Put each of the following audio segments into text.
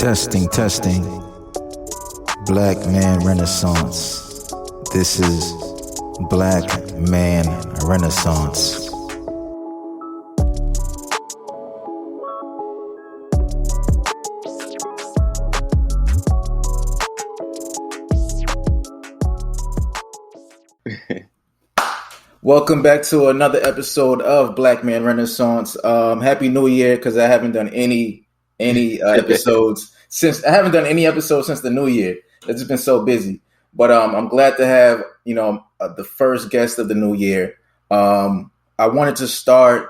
Testing, testing. Black Man Renaissance. This is Black Man Renaissance. Welcome back to another episode of Black Man Renaissance. Happy New Year, because I haven't done any episodes since the New Year. It's just been so busy. But I'm glad to have the first guest of the new year. I wanted to start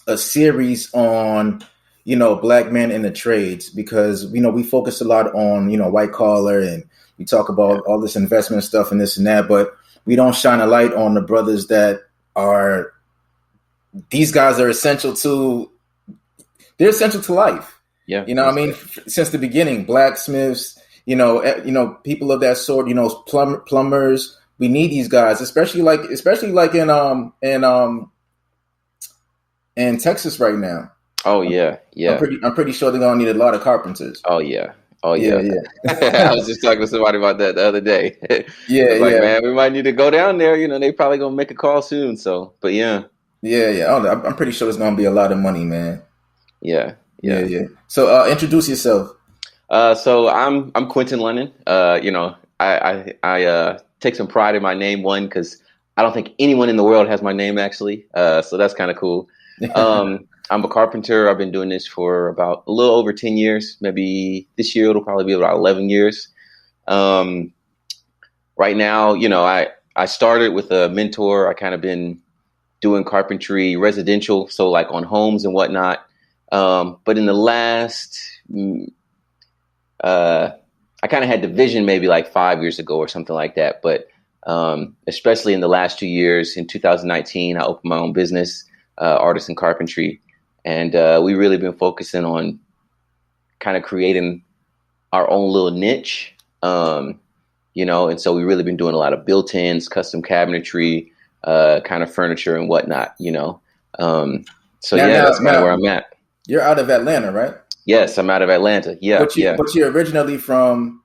a series on black men in the trades, because we focus a lot on white collar, and we talk about all this investment stuff and this and that, but we don't shine a light on the brothers that are. These guys are essential to. They're essential to life. Yeah, since the beginning, blacksmiths, people of that sort, plumbers. We need these guys, especially in Texas right now. Oh yeah. I'm pretty sure they're gonna need a lot of carpenters. Oh yeah. I was just talking to somebody about that the other day. Man, we might need to go down there. They probably gonna make a call soon. So, but yeah. I'm pretty sure it's gonna be a lot of money, man. Yeah. So, introduce yourself. So I'm Quentin Lonon. I take some pride in my name, one, because I don't think anyone in the world has my name actually. So that's kind of cool. I'm a carpenter. I've been doing this for about a little over 10 years. Maybe this year it'll probably be about 11 years. Right now, I started with a mentor. I kind of been doing carpentry residential, so like on homes and whatnot. But in the last, I kind of had the vision maybe like 5 years ago or something like that. But especially in the last 2 years, in 2019, I opened my own business, Artisan Carpentry. And we really been focusing on kind of creating our own little niche, and so we really been doing a lot of built-ins, custom cabinetry, kind of furniture and whatnot, So that's kind of where I'm at. You're out of Atlanta, right? Yes, I'm out of Atlanta. Yeah, But you're originally from?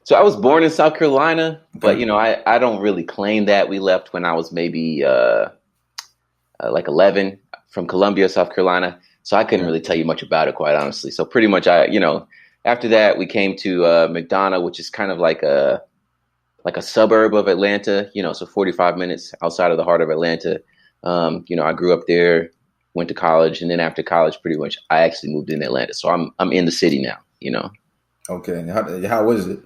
So I was born in South Carolina, but I don't really claim that. We left when I was maybe like 11. From Columbia, South Carolina. So I couldn't really tell you much about it, quite honestly. So pretty much after that, we came to McDonough, which is kind of like a suburb of Atlanta, so 45 minutes outside of the heart of Atlanta. I grew up there, went to college, and then after college, pretty much I actually moved in Atlanta. So I'm in the city now, Okay. How is it?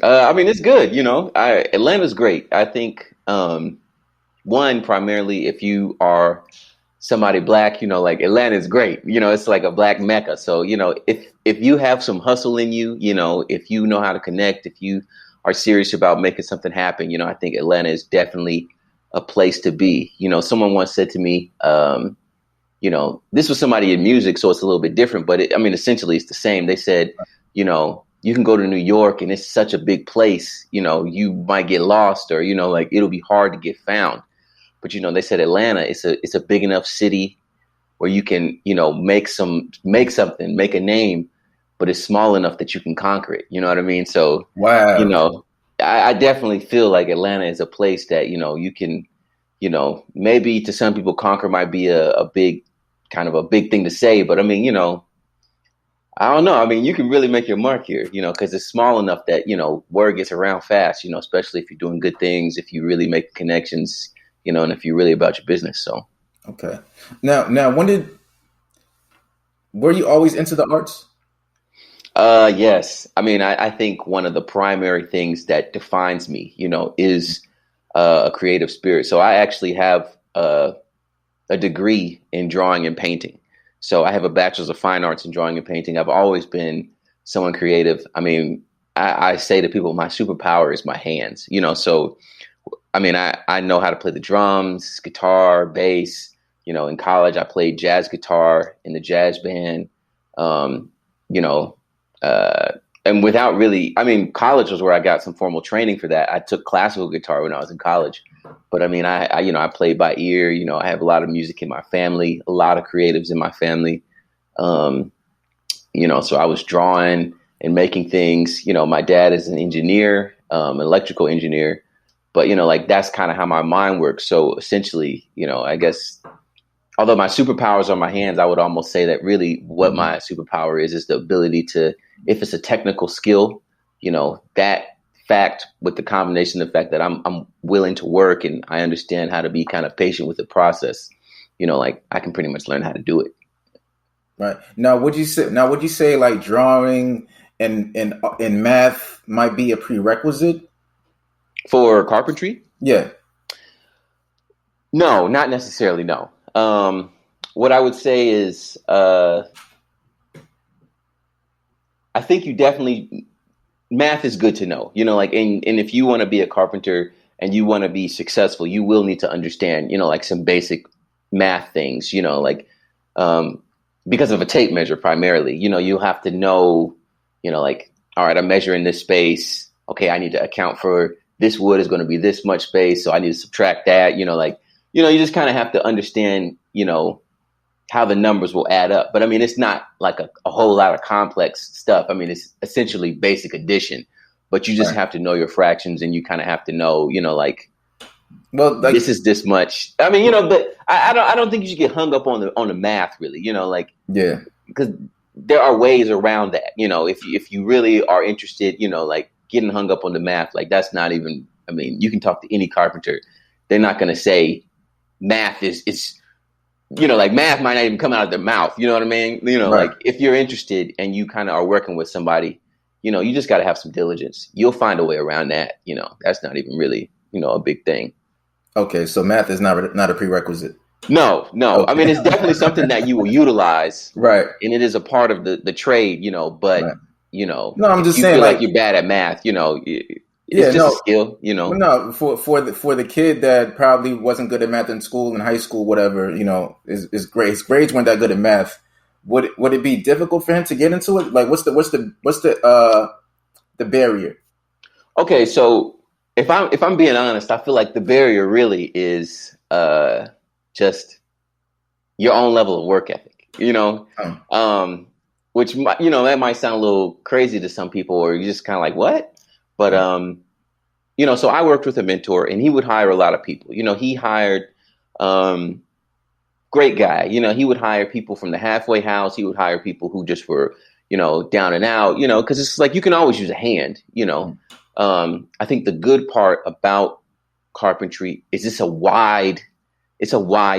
It's good. Atlanta's great. I think, one, primarily if you are somebody black, like Atlanta is great. It's like a black mecca. So, if you have some hustle in you, if you know how to connect, if you are serious about making something happen, I think Atlanta is definitely a place to be. Someone once said to me, this was somebody in music, so it's a little bit different, but essentially it's the same. They said, you can go to New York and it's such a big place, you might get lost or, it'll be hard to get found. But, they said Atlanta, it's a big enough city where you can, make a name, but it's small enough that you can conquer it. You know what I mean? So, wow. I definitely feel like Atlanta is a place that, you can, maybe to some people conquer might be a big thing to say. But I don't know. You can really make your mark here, because it's small enough that, word gets around fast, especially if you're doing good things, if you really make connections, and if you're really about your business. So, okay. Now, were you always into the arts? Yes. I think one of the primary things that defines me, is a creative spirit. So I actually have a degree in drawing and painting. So I have a bachelor's of fine arts in drawing and painting. I've always been someone creative. I say to people, my superpower is my hands, so I know how to play the drums, guitar, bass. In college, I played jazz guitar in the jazz band. And without really, college was where I got some formal training for that. I took classical guitar when I was in college, but I played by ear. I have a lot of music in my family, a lot of creatives in my family. So I was drawing and making things. My dad is an engineer, an electrical engineer, but like that's kind of how my mind works. So essentially, I guess although my superpowers are my hands, I would almost say that really what my superpower is the ability to, if it's a technical skill, that fact with the combination of the fact that I'm willing to work and I understand how to be kind of patient with the process, like I can pretty much learn how to do it. Right. Now, would you say like drawing and math might be a prerequisite for carpentry? Yeah. No, not necessarily. No. What I would say is, I think you definitely, math is good to know, like, and if you want to be a carpenter and you want to be successful, you will need to understand, like some basic math things, like, because of a tape measure primarily, you have to know, like, all right, I'm measuring this space. Okay, I need to account for this wood is going to be this much space, so I need to subtract that, like, you just kind of have to understand, how the numbers will add up. But I mean, it's not like a whole lot of complex stuff. I mean, it's essentially basic addition, but you just have to know your fractions and you kind of have to know, like, well, like, this is this much. I mean, but I don't think you should get hung up on the math really, like, yeah, because there are ways around that, if you really are interested, like getting hung up on the math, like that's not even, I mean, you can talk to any carpenter. They're not going to say math is like math might not even come out of their mouth. You know what I mean? Like if you're interested and you kind of are working with somebody, you just got to have some diligence. You'll find a way around that. That's not even really, a big thing. Okay. So math is not a prerequisite. No. Okay. I mean, it's definitely something that you will utilize. Right. And it is a part of the trade, but, no, I'm just saying, feel like you're bad at math, it's just a skill, No, for the kid that probably wasn't good at math in school, in high school, whatever, is great. His grades weren't that good at math. Would it be difficult for him to get into it? Like, what's the barrier? Okay, so if I'm being honest, I feel like the barrier really is just your own level of work ethic. Which that might sound a little crazy to some people, or you're just kind of like, what? But, so I worked with a mentor and he would hire a lot of people. He hired, great guy. He would hire people from the halfway house. He would hire people who just were, down and out, because it's like you can always use a hand, I think the good part about carpentry is it's a wide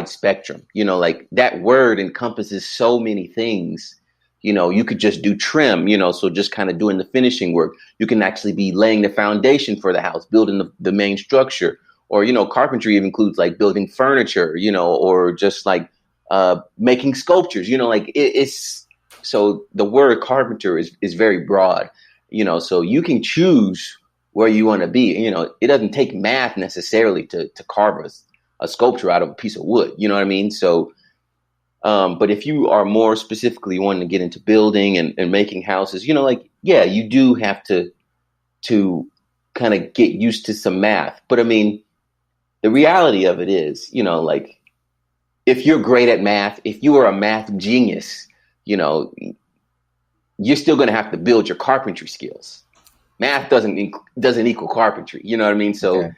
spectrum, like that word encompasses so many things. You could just do trim, so just kind of doing the finishing work. You can actually be laying the foundation for the house, building the main structure, or, carpentry even includes like building furniture, or just like making sculptures, like it's, so the word carpenter is very broad, so you can choose where you want to be. It doesn't take math necessarily to carve a sculpture out of a piece of wood. You know what I mean? So, but if you are more specifically wanting to get into building and making houses, you do have to kind of get used to some math. But I mean, the reality of it is, like if you're great at math, if you are a math genius, you're still going to have to build your carpentry skills. Math doesn't equal carpentry. You know what I mean? So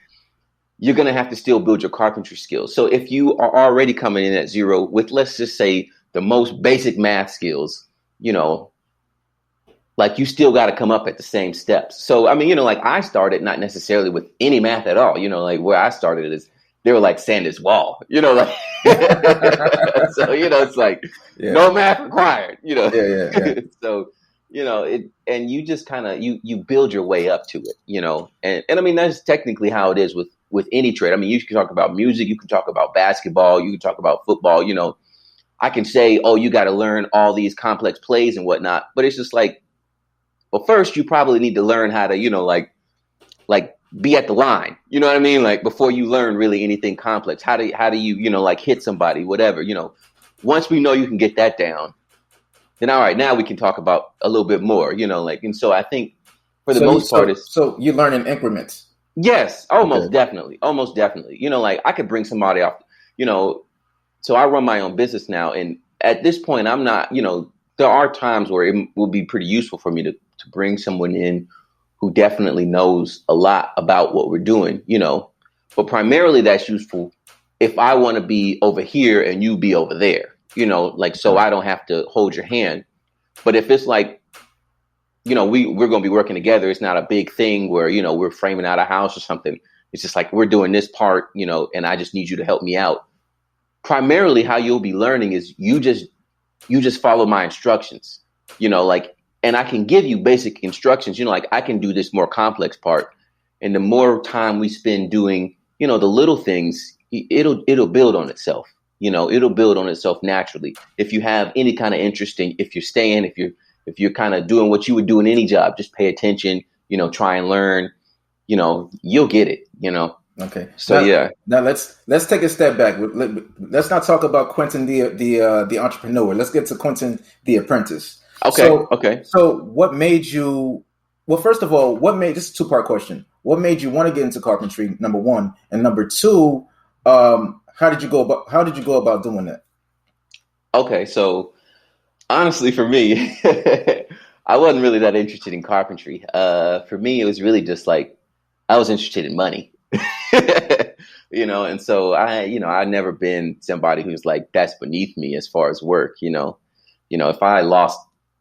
you're going to have to still build your carpentry skills. So if you are already coming in at zero with, let's just say, the most basic math skills, like you still got to come up at the same steps. So, I mean, like I started not necessarily with any math at all, like where I started is they were like Sanders Wall, like, so, it's like no math required, So, and you just kind of, you build your way up to it, and I mean, that's technically how it is with any trade. I mean, you can talk about music, you can talk about basketball, you can talk about football, I can say, oh, you got to learn all these complex plays and whatnot, but it's just like, well, first you probably need to learn how to, like be at the line, you know what I mean? Like before you learn really anything complex, how do you, like hit somebody, whatever, once we know you can get that down, then all right, now we can talk about a little bit more, like, and so I think for the most part, so you learn in increments. Yes, almost definitely. Like I could bring somebody off, so I run my own business now. And at this point, I'm not, there are times where it will be pretty useful for me to bring someone in who definitely knows a lot about what we're doing, but primarily that's useful if I want to be over here and you be over there, like, so I don't have to hold your hand. But if it's like, we're going to be working together, it's not a big thing where, we're framing out a house or something. It's just like, we're doing this part, and I just need you to help me out. Primarily how you'll be learning is you just follow my instructions, like, and I can give you basic instructions, like I can do this more complex part. And the more time we spend doing, the little things, it'll build on itself, it'll build on itself naturally. If you have any kind of interest in, if you're staying, if you're kind of doing what you would do in any job, just pay attention, try and learn, you'll get it, Okay. So Now let's take a step back. Let's not talk about Quentin the entrepreneur. Let's get to Quentin the apprentice. Okay. Okay. So what made you? Well, first of all, this is a 2-part question. What made you want to get into carpentry? Number one, and number two, how did you go about doing that? Okay, so honestly, for me, I wasn't really that interested in carpentry. For me, it was really just like I was interested in money. And so I've never been somebody who's like, that's beneath me as far as work, if I lost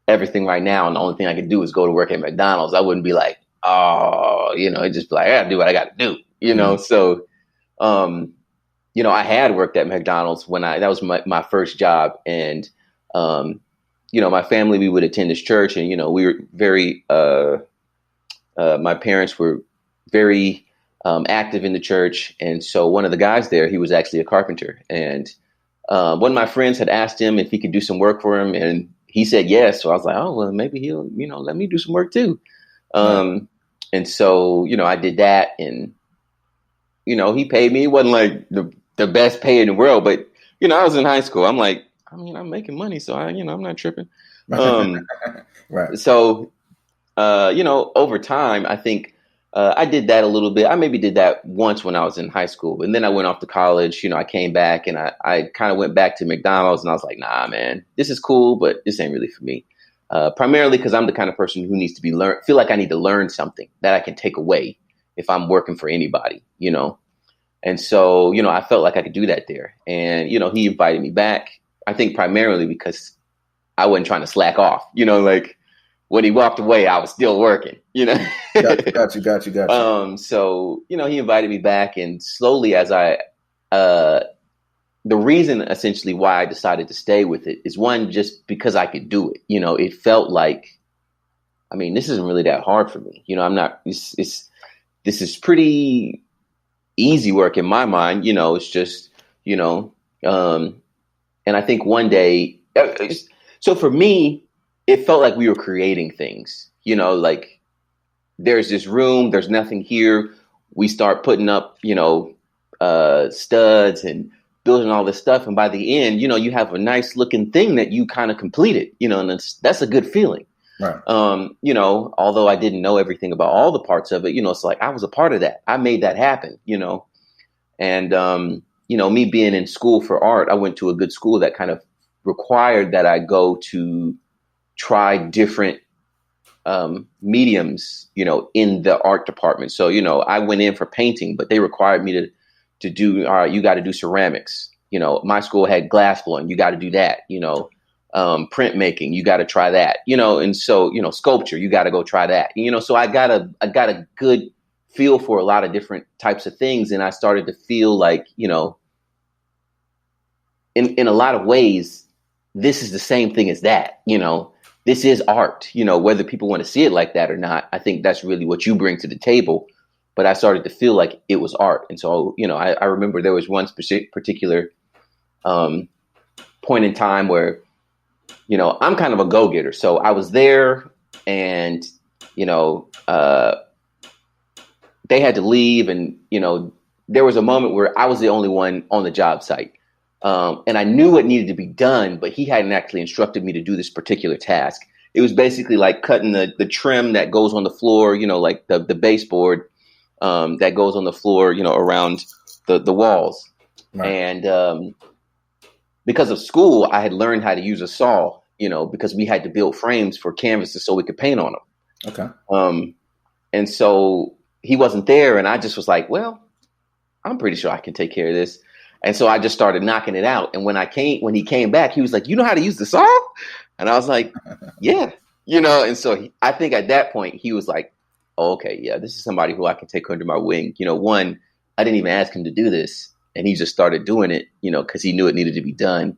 everything right now and the only thing I could do is go to work at McDonald's, I wouldn't be like, oh, it'd just be like, I gotta do what I gotta do, Mm-hmm. So, I had worked at McDonald's that was my first job. And, my family, we would attend this church and, we were very, my parents were very, active in the church. And so one of the guys there, he was actually a carpenter. And one of my friends had asked him if he could do some work for him. And he said yes. So I was like, oh, well, maybe he'll, let me do some work too. And so, I did that. And, he paid me. It wasn't like the best pay in the world. But, I was in high school. I'm like, I'm making money. So, I'm not tripping. Right. So, over time, I think, I did that a little bit. I maybe did that once when I was in high school, and then I went off to college. I came back and I kind of went back to McDonald's and I was like, nah, man, this is cool, but this ain't really for me. Primarily because I'm the kind of person who needs to feel like I need to learn something that I can take away if I'm working for anybody, And so, I felt like I could do that there. And, he invited me back, I think primarily because I wasn't trying to slack off, like, when he walked away, I was still working, Got you. So, he invited me back, and slowly the reason essentially why I decided to stay with it is one, just because I could do it. It felt like, this isn't really that hard for me. This is pretty easy work in my mind. It's just, and I think one day, so for me, it felt like we were creating things, like there's this room, there's nothing here. We start putting up, studs and building all this stuff. And by the end, you have a nice looking thing that you kind of completed, and that's a good feeling. Right. Although I didn't know everything about all the parts of it, it's like I was a part of that. I made that happen, and, me being in school for art, I went to a good school that kind of required that I go to try different mediums, in the art department. So, I went in for painting, but they required me to do, all right, you got to do ceramics. My school had glass blowing. You got to do that, printmaking, you got to try that, and so, sculpture, you got to go try that. So I got a good feel for a lot of different types of things. And I started to feel like, in a lot of ways, this is the same thing as that, this is art, whether people want to see it like that or not. I think that's really what you bring to the table. But I started to feel like it was art. And so, I remember there was one particular point in time where, I'm kind of a go-getter. So I was there and, they had to leave. And, there was a moment where I was the only one on the job site. And I knew what needed to be done, but he hadn't actually instructed me to do this particular task. It was basically like cutting the trim that goes on the floor, like the baseboard that goes on the floor, around the walls. Right. And because of school, I had learned how to use a saw. because we had to build frames for canvases so we could paint on them. Okay. And so he wasn't there, and I just was like, well, I'm pretty sure I can take care of this. And so I just started knocking it out. And when he came back, he was like, you know how to use the saw? And I was like, yeah, and so I think at that point he was like, oh, okay, yeah, this is somebody who I can take under my wing. One, I didn't even ask him to do this, and he just started doing it, because he knew it needed to be done.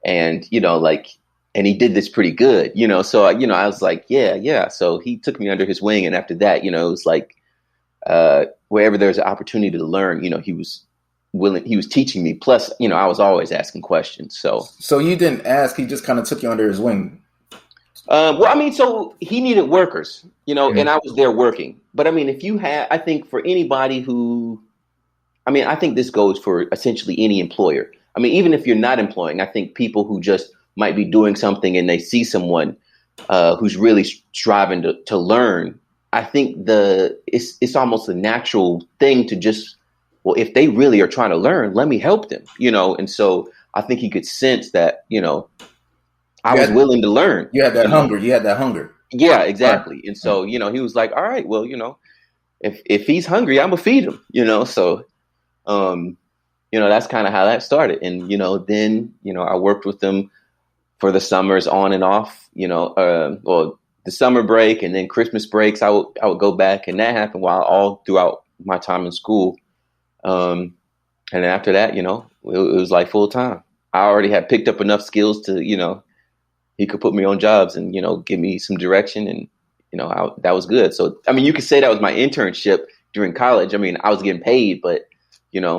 And, and he did this pretty good, so, I was like, yeah. So he took me under his wing. And after that, it was like, wherever there's an opportunity to learn, he was willing, he was teaching me. Plus, I was always asking questions. So you didn't ask, he just kind of took you under his wing. Well, I mean, so he needed workers, and I was there working. But I mean, I think for anybody I think this goes for essentially any employer. I mean, even if you're not employing, I think people who just might be doing something and they see someone who's really striving to learn, I think it's almost a natural thing to just, well, if they really are trying to learn, let me help them, And so I think he could sense that, I was willing to learn. You had that hunger. You had that hunger. Yeah, exactly. Right. And so, he was like, all right, well, if he's hungry, I'm gonna feed him, So, that's kind of how that started. And, then, I worked with them for the summers on and off, the summer break and then Christmas breaks, I would go back, and that happened all throughout my time in school. And after that, it was like full time. I already had picked up enough skills to, he could put me on jobs and, give me some direction, and, that was good. So, I mean, you could say that was my internship during college. I mean, I was getting paid, but, yeah,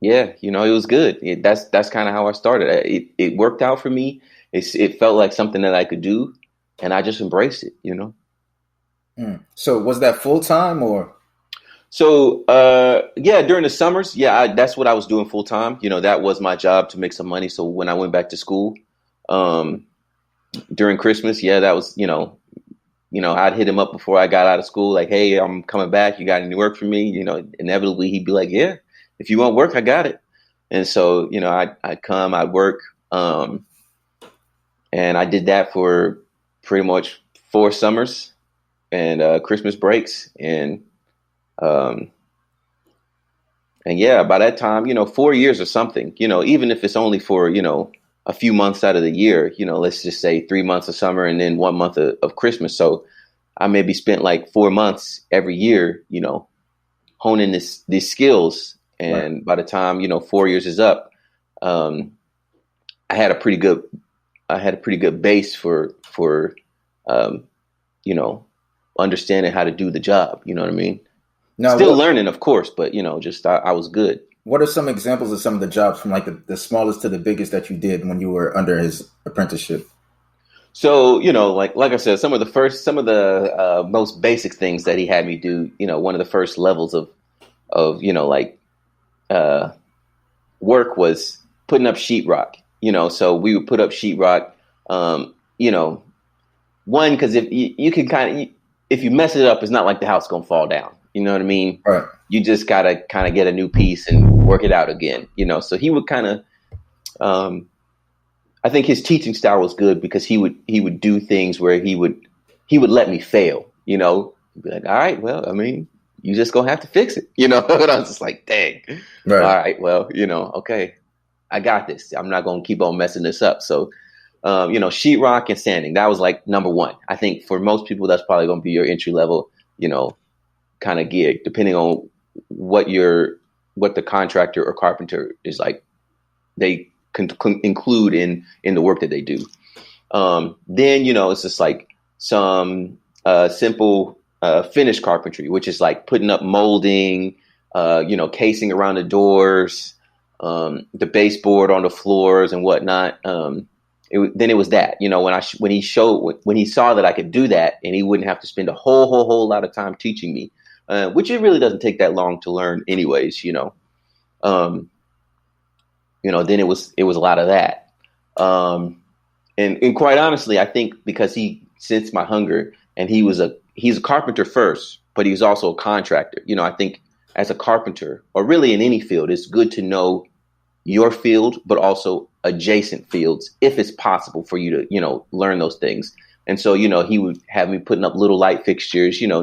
it was good. That's kind of how I started. It worked out for me. It felt like something that I could do, and I just embraced it, So was that full time or? So, yeah, during the summers, that's what I was doing full time. That was my job to make some money. So when I went back to school, during Christmas, that was, I'd hit him up before I got out of school. Like, hey, I'm coming back. You got any work for me? Inevitably he'd be like, yeah, if you want work, I got it. And so, I'd come, I'd work. And I did that for pretty much 4 summers and Christmas breaks. And yeah, by that time, 4 years or something, even if it's only for, a few months out of the year, let's just say 3 months of summer and then 1 month of Christmas. So I maybe spent like 4 months every year, honing these skills. And right. By the time, 4 years is up, I had a pretty good base for understanding how to do the job. You know what I mean? No, still learning, of course, but just I was good. What are some examples of some of the jobs from like the smallest to the biggest that you did when you were under his apprenticeship? So, like I said, some of the most basic things that he had me do, one of the first levels of work was putting up sheetrock, so we would put up sheetrock, one, because if you can if you mess it up, it's not like the house is going to fall down. You know what I mean? Right. You just got to kind of get a new piece and work it out again, so he would kind of, I think his teaching style was good because he would do things where he would let me fail, be like, all right, well, I mean, you just gonna have to fix it, And I was just like, dang, right. All right, well, okay, I got this. I'm not gonna keep on messing this up. So, sheetrock and sanding, that was like number one. I think for most people, that's probably gonna be your entry level, kind of gig, depending on what the contractor or carpenter is like. They can include in the work that they do. Then, it's just like some simple finish carpentry, which is like putting up molding, casing around the doors, the baseboard on the floors and whatnot. Then it was that, when he saw that I could do that and he wouldn't have to spend a whole lot of time teaching me, which it really doesn't take that long to learn anyways, then it was a lot of that. And quite honestly, I think because he sensed my hunger and he's a carpenter first, but he's also a contractor. I think as a carpenter or really in any field, it's good to know your field, but also adjacent fields, if it's possible for you to, learn those things. And so, he would have me putting up little light fixtures, no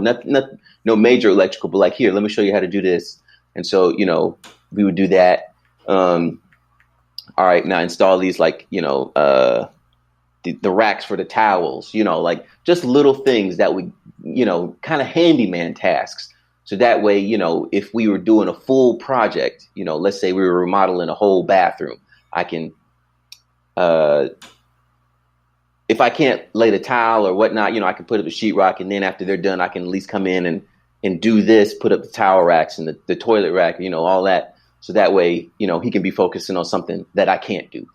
major electrical, but like, here, let me show you how to do this. And so, we would do that. All right, now install these, like, the racks for the towels, like just little things that would, kind of handyman tasks. So that way, if we were doing a full project, let's say we were remodeling a whole bathroom, I can, if I can't lay the tile or whatnot, I can put up the sheetrock, and then after they're done, I can at least come in and do this, put up the towel racks and the toilet rack, all that. So that way, he can be focusing on something that I can't do.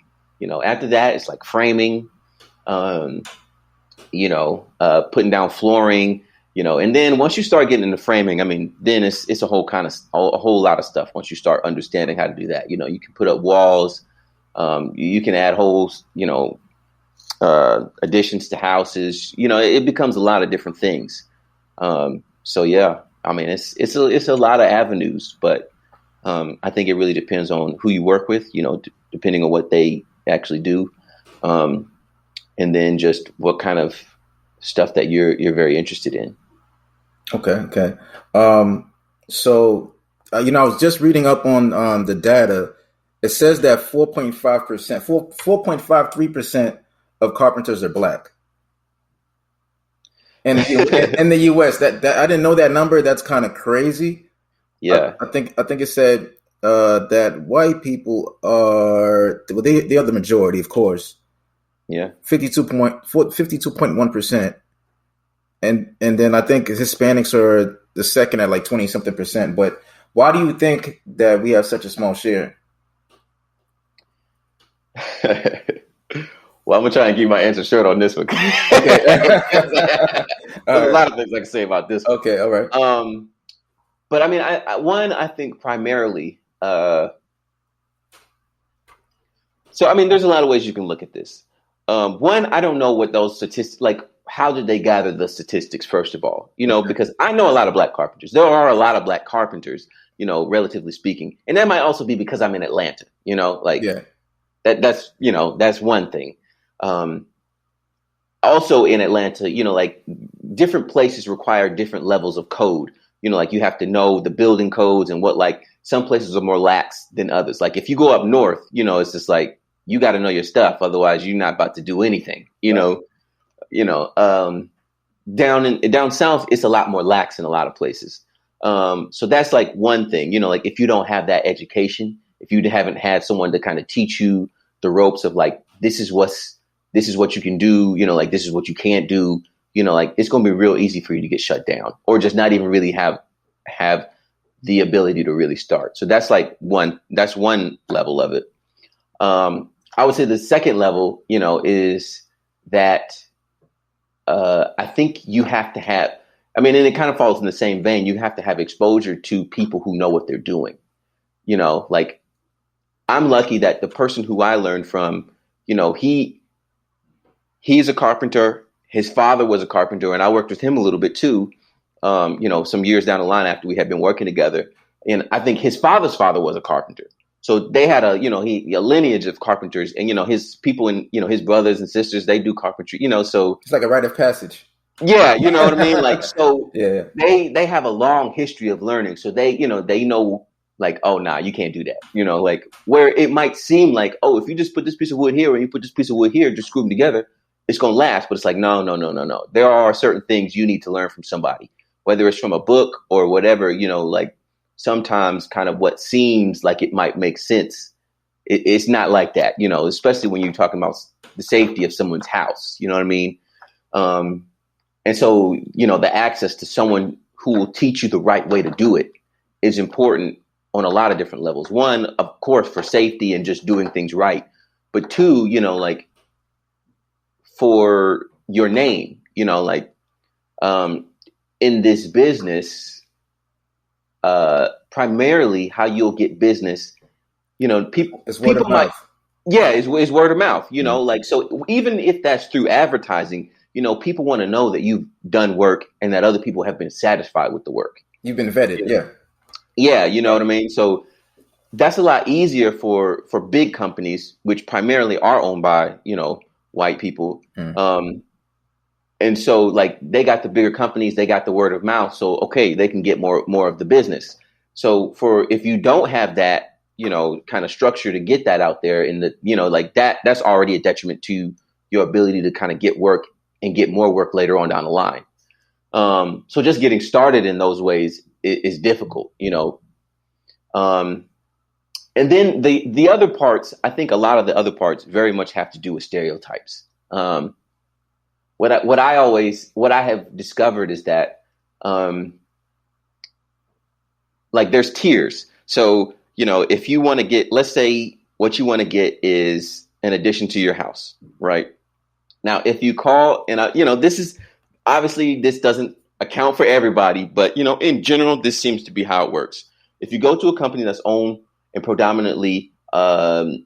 After that, it's like framing, putting down flooring, and then once you start getting into framing, I mean, then it's a whole lot of stuff. Once you start understanding how to do that, you can put up walls, you can add holes, additions to houses, it becomes a lot of different things. So yeah, I mean, it's a lot of avenues, but I think it really depends on who you work with, depending on what they actually do, and then just what kind of stuff that you're very interested in. Okay. So I was just reading up on the data. It says that 4.53% of carpenters are black. And in the U.S., that I didn't know that number. That's kind of crazy. Yeah, I think it said that white people are they are the majority, of course. Yeah, 52.1%, and then I think Hispanics are the second at like 20-something%. But why do you think that we have such a small share? Well, I'm gonna try and keep my answer short on this one. Okay. There's a lot of things I can say about this one. Okay, all right. But I mean, I think primarily. So I mean, there's a lot of ways you can look at this. One, I don't know what those statistics, like, how did they gather the statistics, first of all? Because I know a lot of black carpenters. There are a lot of black carpenters, relatively speaking, and that might also be because I'm in Atlanta. That's one thing. Also in Atlanta, like, different places require different levels of code. Like, you have to know the building codes and what, like, some places are more lax than others. Like, if you go up north, it's just like, you got to know your stuff. Otherwise, you're not about to do anything, down south, it's a lot more lax in a lot of places. So that's like one thing, like, if you don't have that education, if you haven't had someone to kind of teach you the ropes of, like, this is what you can do, like, this is what you can't do, like, it's going to be real easy for you to get shut down or just not even really have the ability to really start. So that's like that's one level of it. I would say the second level, is that I think you have to have, and it kind of falls in the same vein. You have to have exposure to people who know what they're doing. Like, I'm lucky that the person who I learned from, he's a carpenter. His father was a carpenter, and I worked with him a little bit too. Some years down the line after we had been working together, and I think his father's father was a carpenter. So they had a lineage of carpenters, and his people and his brothers and sisters, they do carpentry. So it's like a rite of passage. Yeah, you know what I mean. Like, so yeah, they have a long history of learning. So they know, like, oh, nah, you can't do that. Like, where it might seem like, oh, if you just put this piece of wood here and you put this piece of wood here, just screw them together, it's gonna last. But it's like, no. There are certain things you need to learn from somebody, whether it's from a book or whatever. Like, sometimes kind of what seems like it might make sense, it's not like that. Especially when you're talking about the safety of someone's house. You know what I mean? And so, the access to someone who will teach you the right way to do it is important on a lot of different levels. One, of course, for safety and just doing things right. But two, like, for your name, like, in this business, primarily how you'll get business, people might, is word of mouth, like, so even if that's through advertising, people want to know that you've done work and that other people have been satisfied with the work. You've been vetted. Yeah. Yeah. You know what I mean? So that's a lot easier for big companies, which primarily are owned by, white people. And so like they got the bigger companies, they got the word of mouth. So, okay, they can get more of the business. So if you don't have that, kind of structure to get that out there in the, like that's already a detriment to your ability to kind of get work and get more work later on down the line. So just getting started in those ways is difficult, and then the other parts, I think a lot of the other parts very much have to do with stereotypes. What I have discovered is that, like there's tiers. So, if you want to get, let's say what you want to get is an addition to your house, right? Now, if you call and, this is obviously this doesn't account for everybody, but, in general, this seems to be how it works. If you go to a company that's owned and predominantly the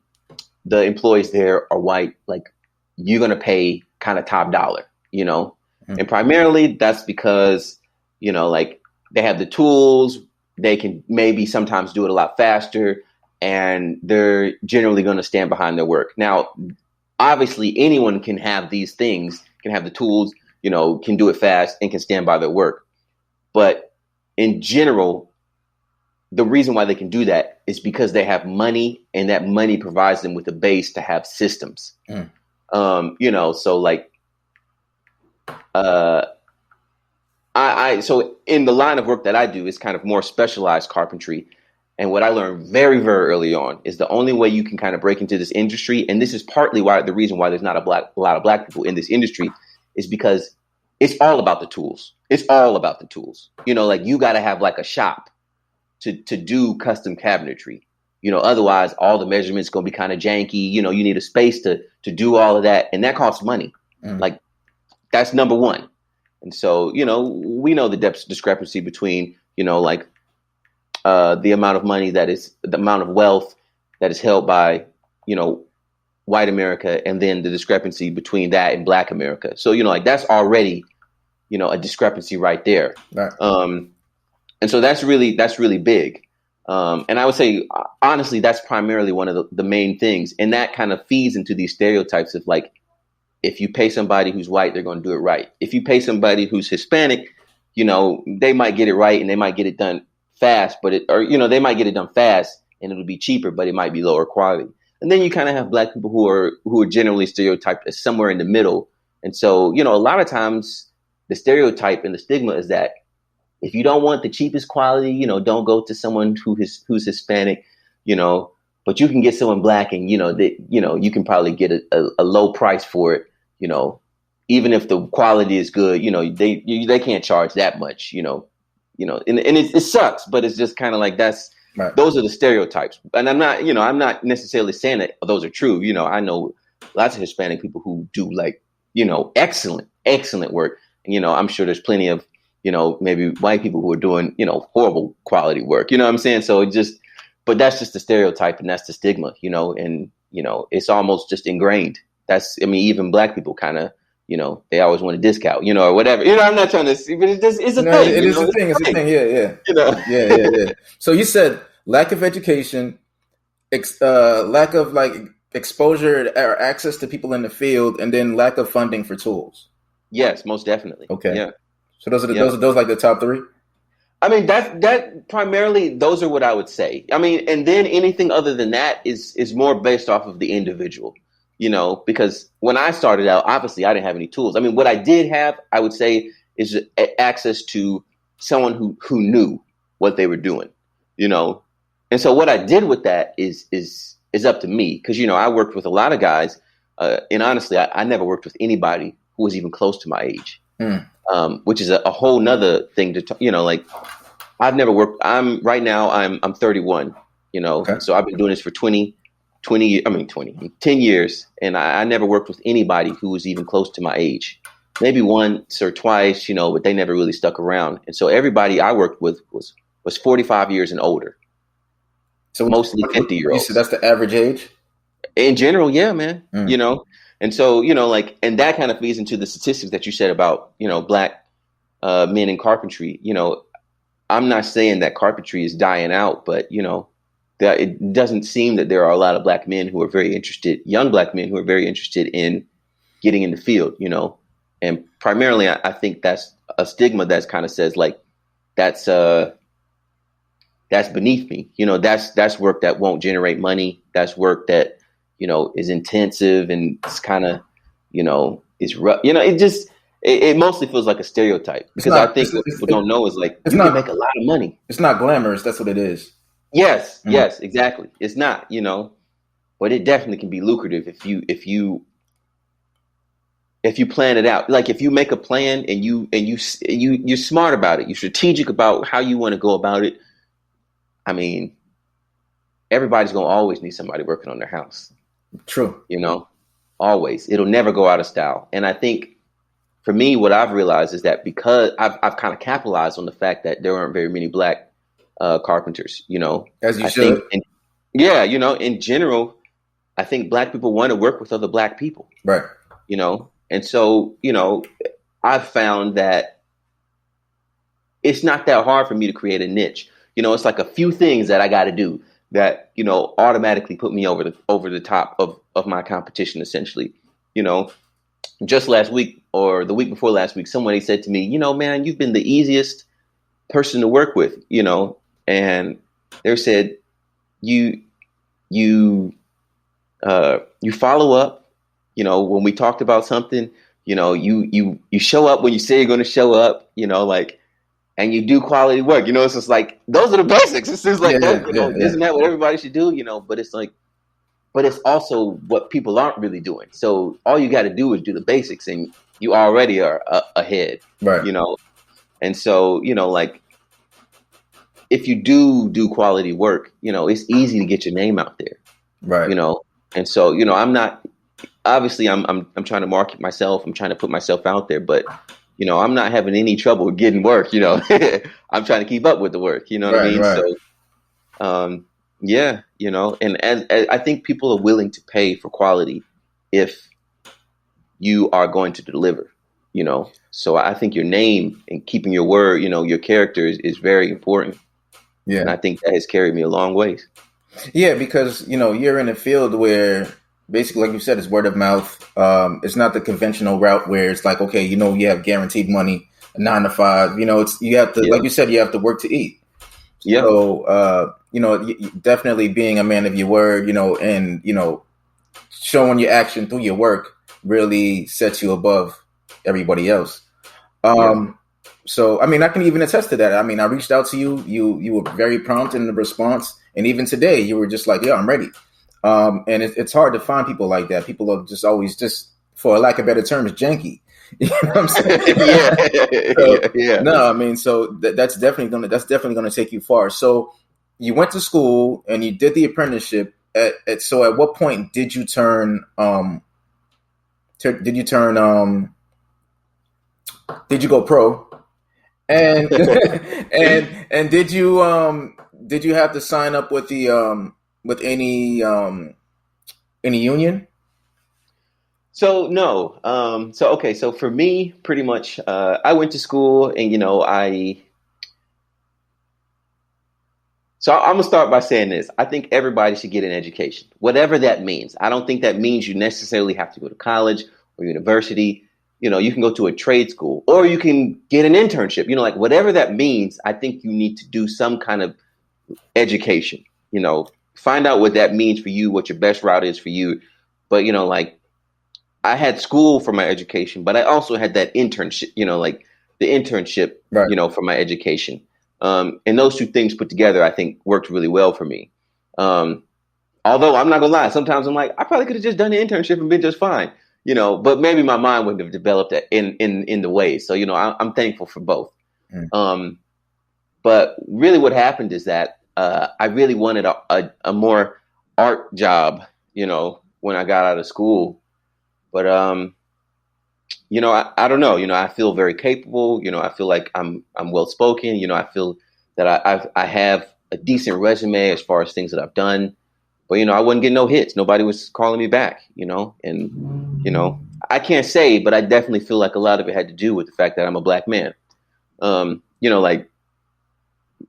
employees there are white, like you're going to pay kind of top dollar, and primarily that's because, like they have the tools, they can maybe sometimes do it a lot faster, and they're generally going to stand behind their work. Now, obviously anyone can have these things, can have the tools, can do it fast and can stand by their work. But in general, the reason why they can do that is because they have money, and that money provides them with a base to have systems. So like, so in the line of work that I do is kind of more specialized carpentry. And what I learned very, very early on is the only way you can kind of break into this industry. And this is partly why the reason why there's not a lot of black people in this industry is because it's all about the tools. It's all about the tools. Like you got to have like a shop to do custom cabinetry. Otherwise all the measurements going to be kind of janky. You need a space to do all of that. And that costs money. Like that's number one. And so, we know the discrepancy between, like the amount of money the amount of wealth that is held by, white America, and then the discrepancy between that and black America. So, like that's already, a discrepancy right there. Right. And so that's really big. And I would say, honestly, that's primarily one of the main things. And that kind of feeds into these stereotypes of like, if you pay somebody who's white, they're going to do it right. If you pay somebody who's Hispanic, they might get it right and they might get it done fast, they might get it done fast and it'll be cheaper, but it might be lower quality. And then you kind of have black people who are generally stereotyped as somewhere in the middle. And so, a lot of times the stereotype and the stigma is that if you don't want the cheapest quality, don't go to someone who's Hispanic, but you can get someone black and, you can probably get a low price for it. Even if the quality is good, they can't charge that much, and it sucks, but it's just kind of like right. Those are the stereotypes. And I'm not necessarily saying that those are true. I know lots of Hispanic people who do like, excellent work. And, I'm sure there's plenty of, maybe white people who are doing, horrible quality work. You know what I'm saying? So but that's just the stereotype and that's the stigma, and, it's almost just ingrained. Even black people kind of, they always want a discount, or whatever. I'm not trying to see, but it's a thing. It is a thing. It's a thing. Yeah. Yeah. So you said lack of education, lack of like exposure or access to people in the field, and then lack of funding for tools. Yes, most definitely. Okay. Yeah. So those are those like the top three? That primarily, those are what I would say. And then anything other than that is more based off of the individual. Because when I started out, obviously I didn't have any tools. What I did have, I would say, is access to someone who knew what they were doing, And so what I did with that is up to me. Cause I worked with a lot of guys, and honestly, I never worked with anybody who was even close to my age, which is a whole nother thing to, like I've never worked. I'm 31, okay. So I've been doing this for 10 years. And I never worked with anybody who was even close to my age, maybe once or twice, but they never really stuck around. And so everybody I worked with was 45 years and older. So mostly 50-year-olds. So that's the average age? In general, yeah, man. And so, and that kind of feeds into the statistics that you said about, black men in carpentry. I'm not saying that carpentry is dying out, but, that it doesn't seem that there are a lot of black men who are very interested, young black men who are very interested in getting in the field, you know. And primarily, I think that's a stigma that's kind of says like, that's beneath me. You know, that's work that won't generate money. That's work that, you know, is intensive and it's kind of, you know, it's rough. You know, it mostly feels like a stereotype because I think what people don't know is like, you can make a lot of money. It's not glamorous. That's what it is. Yes, yes, exactly. It's not, you know, but it definitely can be lucrative if you plan it out. Like if you make a plan and you're smart about it, you're strategic about how you want to go about it. I mean, everybody's going to always need somebody working on their house. True. You know, always. It'll never go out of style. And I think for me, what I've realized is that because I've kind of capitalized on the fact that there aren't very many black carpenters, you know. As you should. Yeah, you know, in general, I think black people want to work with other black people. Right. You know, and so, you know, I've found that it's not that hard for me to create a niche. You know, it's like a few things that I got to do that, you know, automatically put me over the top of my competition, essentially. You know, just last week or the week before last week, somebody said to me, you know, man, you've been the easiest person to work with, you know, and they said, you follow up, you know, when we talked about something, you know, you show up when you say you're going to show up, you know, like, and you do quality work, you know. It's just like, those are the basics. It seems like that, you know, isn't that what everybody should do, you know? But it's like, but it's also what people aren't really doing. So all you got to do is do the basics and you already are ahead, right? You know? And so, you know, like if you do quality work, you know, it's easy to get your name out there, right? You know? And so, you know, I'm trying to market myself. I'm trying to put myself out there, but you know, I'm not having any trouble getting work, you know. I'm trying to keep up with the work, you know what I mean? Right. So, yeah, you know, and as I think people are willing to pay for quality if you are going to deliver, you know. So I think your name and keeping your word, you know, your character is very important. Yeah. And I think that has carried me a long ways. Yeah, because, you know, you're in a field where basically, like you said, it's word of mouth. It's not the conventional route where it's like, okay, you know, you have guaranteed money, 9 to 5. You know, you have to, like you said, you have to work to eat. Yeah. So, you know, definitely being a man of your word, you know, and, you know, showing your action through your work really sets you above everybody else. So, I mean, I can even attest to that. I mean, I reached out to you. You were very prompt in the response. And even today, you were just like, yeah, I'm ready. And it's hard to find people like that. People are just always just, for lack of better terms, janky. You know what I'm saying? Yeah. No, I mean, so that's definitely gonna take you far. So you went to school and you did the apprenticeship. So at what point did you turn? Did you go pro? And and did you have to sign up with the with any union? So no. So for me, pretty much, I went to school and, you know, so I'm gonna start by saying this. I think everybody should get an education, whatever that means. I don't think that means you necessarily have to go to college or university. You know, you can go to a trade school or you can get an internship, you know, like whatever that means. I think you need to do some kind of education, you know, find out what that means for you, what your best route is for you. But, you know, like I had school for my education, but I also had that internship, you know, like the internship, right, you know, for my education. And those two things put together, I think worked really well for me. Although I'm not gonna lie, sometimes I'm like, I probably could have just done the internship and been just fine, you know, but maybe my mind wouldn't have developed that in the way. So, you know, I'm thankful for both. But really what happened is that I really wanted a more art job, you know, when I got out of school. But, you know, I don't know, you know, I feel very capable, you know, I feel like I'm well-spoken, you know, I feel that I have a decent resume as far as things that I've done, but, you know, I wasn't getting no hits. Nobody was calling me back, you know, and, you know, I can't say, but I definitely feel like a lot of it had to do with the fact that I'm a black man. You know, like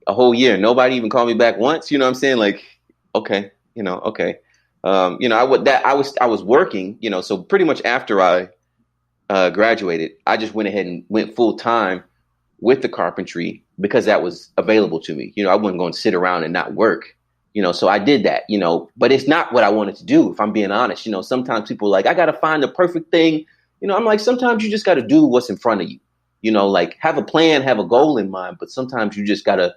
a whole year, nobody even called me back once, you know what I'm saying? Like okay, okay. I was working, so pretty much after I graduated, I just went ahead and went full time with the carpentry because that was available to me. I wasn't going to sit around and not work, so I did that, but it's not what I wanted to do. If I'm being honest, sometimes people are like, I got to find the perfect thing. I'm like, sometimes you just got to do what's in front of you, like have a plan, have a goal in mind, but sometimes you just got to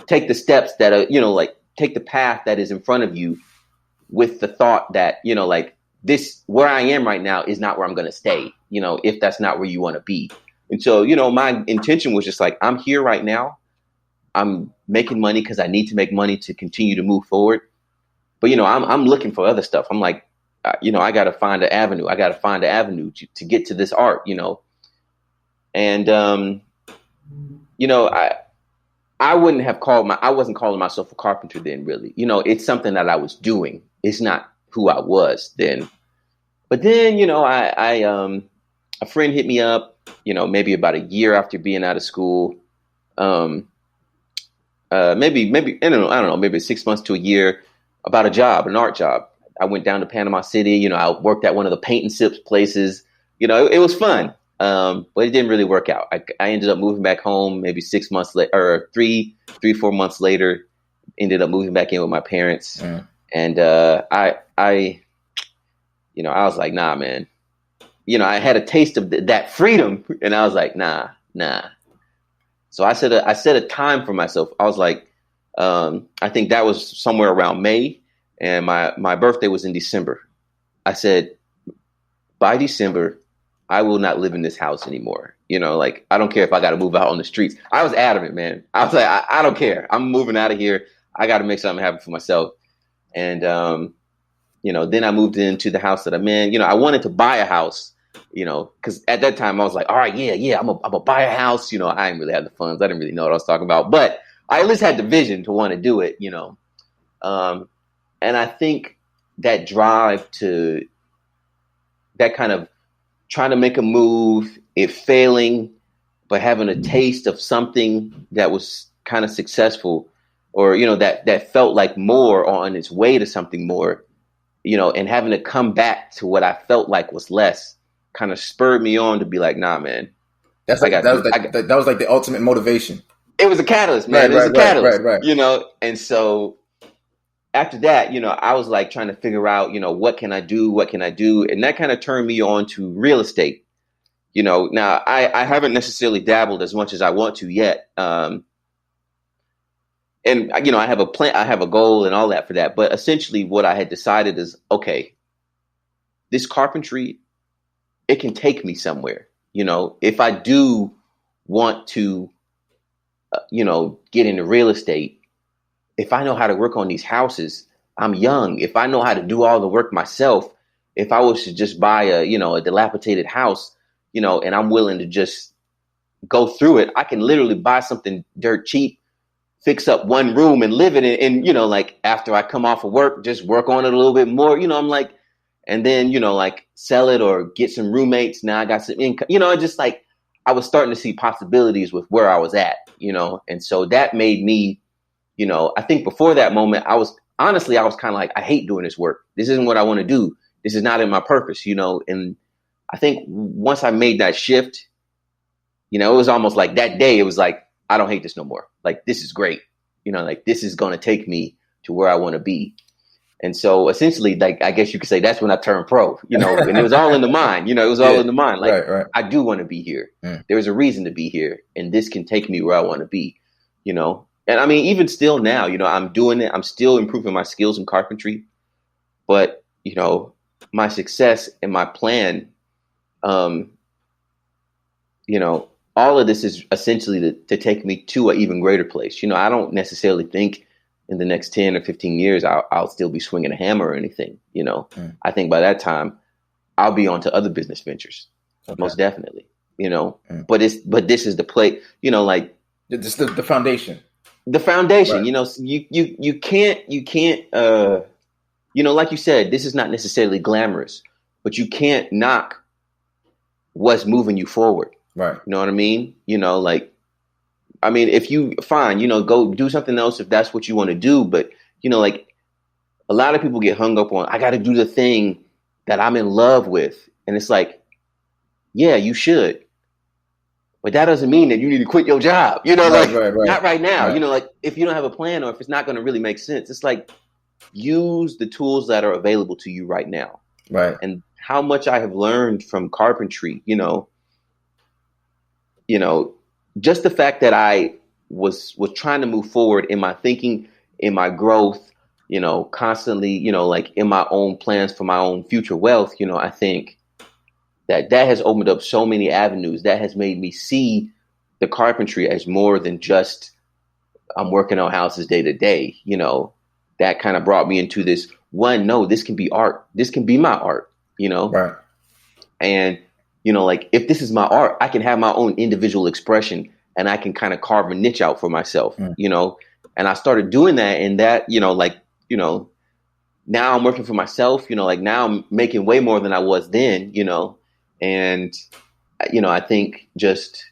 take the steps that are, like take the path that is in front of you with the thought that, like this, where I am right now is not where I'm going to stay, if that's not where you want to be. And so, my intention was just like, I'm here right now. I'm making money because I need to make money to continue to move forward. But, I'm looking for other stuff. I'm like, I got to find an avenue. I got to find an avenue to get to this art, And, I wouldn't have I wasn't calling myself a carpenter then, really. It's something that I was doing. It's not who I was then. But then, a friend hit me up, maybe about a year after being out of school. Maybe, I don't know, maybe 6 months to a year, about a job, an art job. I went down to Panama City, I worked at one of the paint and sips places. It was fun. But it didn't really work out. I ended up moving back home maybe 6 months later, or 4 months later, ended up moving back in with my parents. And, I was like, nah, man, I had a taste of that freedom and I was like, nah. So I set a time for myself. I was like, I think that was somewhere around May, and my birthday was in December. I said, by December, I will not live in this house anymore. Like, I don't care if I got to move out on the streets. I was adamant, man. I was like, I don't care. I'm moving out of here. I got to make something happen for myself. And, then I moved into the house that I'm in. I wanted to buy a house, because at that time I was like, all right, yeah, I'm gonna buy a house. I didn't really have the funds. I didn't really know what I was talking about, but I at least had the vision to want to do it, and I think that drive to that kind of trying to make a move, it failing, but having a taste of something that was kind of successful, or, that felt like more, or on its way to something more, and having to come back to what I felt like was less kind of spurred me on to be like, nah, man. That was like the ultimate motivation. It was a catalyst, man. It was a catalyst, right. And so after that, I was like trying to figure out, what can I do? What can I do? And that kind of turned me on to real estate. Now I haven't necessarily dabbled as much as I want to yet. And, I have a plan, I have a goal and all that for that. But essentially what I had decided is, okay, this carpentry, it can take me somewhere. If I do want to, get into real estate, if I know how to work on these houses, I'm young. If I know how to do all the work myself, if I was to just buy a dilapidated house, and I'm willing to just go through it, I can literally buy something dirt cheap, fix up one room and live in it. And, like after I come off of work, just work on it a little bit more, I'm like, and then, like sell it or get some roommates. Now I got some income, just like I was starting to see possibilities with where I was at, and so that made me, I think before that moment, I was kind of like, I hate doing this work. This isn't what I want to do. This is not in my purpose, and I think once I made that shift, it was almost like that day, it was like, I don't hate this no more. Like, this is great. Like this is going to take me to where I want to be. And so essentially, like, I guess you could say that's when I turned pro, and it was all in the mind, it was all in the mind. Like, right. I do want to be here. There's a reason to be here, and this can take me where I want to be, and I mean, even still now, I'm doing it. I'm still improving my skills in carpentry, but, my success and my plan, all of this is essentially to take me to an even greater place. I don't necessarily think in the next 10 or 15 years, I'll still be swinging a hammer or anything. I think by that time I'll be on to other business ventures, most definitely, but this is the play, like this is the foundation, right. You can't, like you said, this is not necessarily glamorous, but you can't knock what's moving you forward. Right. You know what I mean? If you go do something else, if that's what you want to do, but like a lot of people get hung up on, I got to do the thing that I'm in love with. And it's like, yeah, you should. But that doesn't mean that you need to quit your job. You know, right. not right now. Right. You know, like if you don't have a plan or if it's not going to really make sense, it's like use the tools that are available to you right now. Right. And how much I have learned from carpentry, just the fact that I was trying to move forward in my thinking, in my growth, constantly, like in my own plans for my own future wealth, I think that has opened up so many avenues that has made me see the carpentry as more than just I'm working on houses day to day, that kind of brought me into this no, this can be art. This can be my art, Right. And, like if this is my art, I can have my own individual expression and I can kind of carve a niche out for myself, and I started doing that and that, now I'm working for myself, like now I'm making way more than I was then, and, I think just,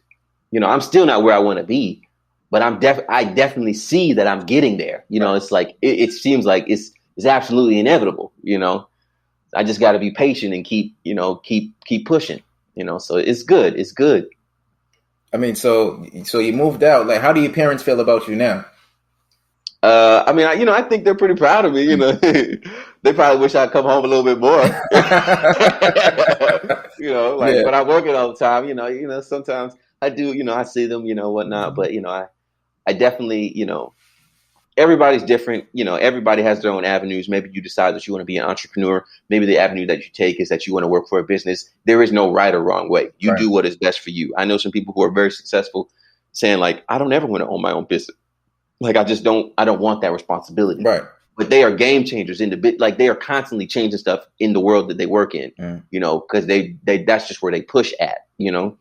I'm still not where I want to be, but I definitely see that I'm getting there. It's like, it seems like it's absolutely inevitable. I just got to be patient and keep pushing, so it's good. It's good. I mean, so you moved out. Like, how do your parents feel about you now? I think they're pretty proud of me. They probably wish I'd come home a little bit more. But I'm working all the time. Sometimes I do. I see them, whatnot. But I definitely, everybody's different. Everybody has their own avenues. Maybe you decide that you want to be an entrepreneur. Maybe the avenue that you take is that you want to work for a business. There is no right or wrong way. You do what is best for you. I know some people who are very successful saying like, I don't ever want to own my own business. Like, I don't want that responsibility. Right. But they are game changers in the bit. Like they are constantly changing stuff in the world that they work in, because they that's just where they push at, and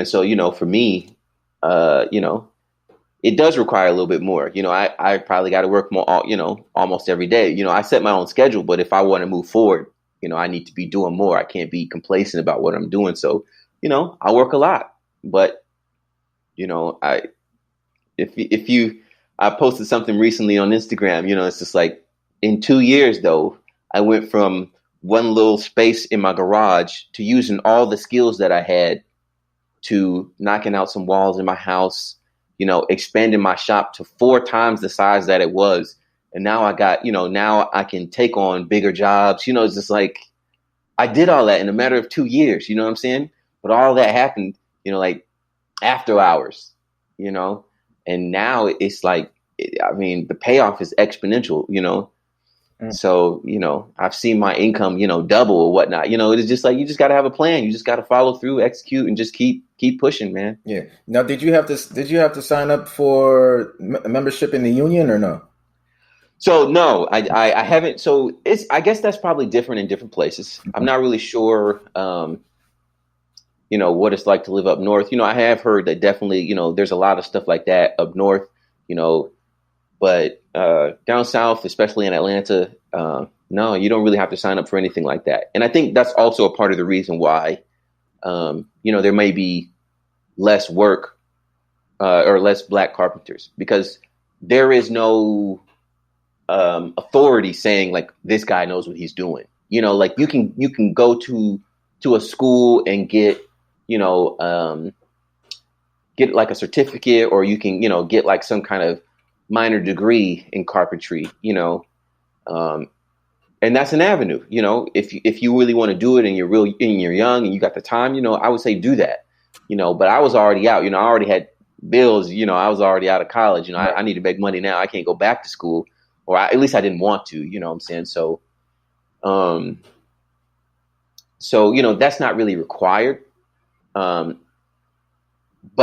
so, for me, it does require a little bit more. I probably got to work more, almost every day. I set my own schedule, but if I want to move forward, I need to be doing more. I can't be complacent about what I'm doing. So, I work a lot, but, I posted something recently on Instagram, it's just like in 2 years, though, I went from one little space in my garage to using all the skills that I had to knocking out some walls in my house, expanding my shop to 4 times the size that it was. And now I got, now I can take on bigger jobs. It's just like I did all that in a matter of 2 years. You know what I'm saying? But all that happened, like after hours, and now it's like, the payoff is exponential, So, I've seen my income, double or whatnot. It's just like, you just got to have a plan. You just got to follow through, execute, and just keep pushing, man. Yeah. Now, did you have to sign up for membership in the union or no? So no, I haven't. So I guess that's probably different in different places. I'm not really sure, what it's like to live up north. I have heard that definitely, there's a lot of stuff like that up north, but down south, especially in Atlanta, no, you don't really have to sign up for anything like that. And I think that's also a part of the reason why, there may be less work or less Black carpenters, because there is no authority saying like this guy knows what he's doing. Like you can go to a school and get like a certificate, or you can get like some kind of minor degree in carpentry, and that's an avenue. If you really want to do it and you're young and you got the time, I would say do that. But I was already out. I already had bills. I was already out of college. I need to make money now. I can't go back to school, or at least I didn't want to. What I'm saying? So, that's not really required. But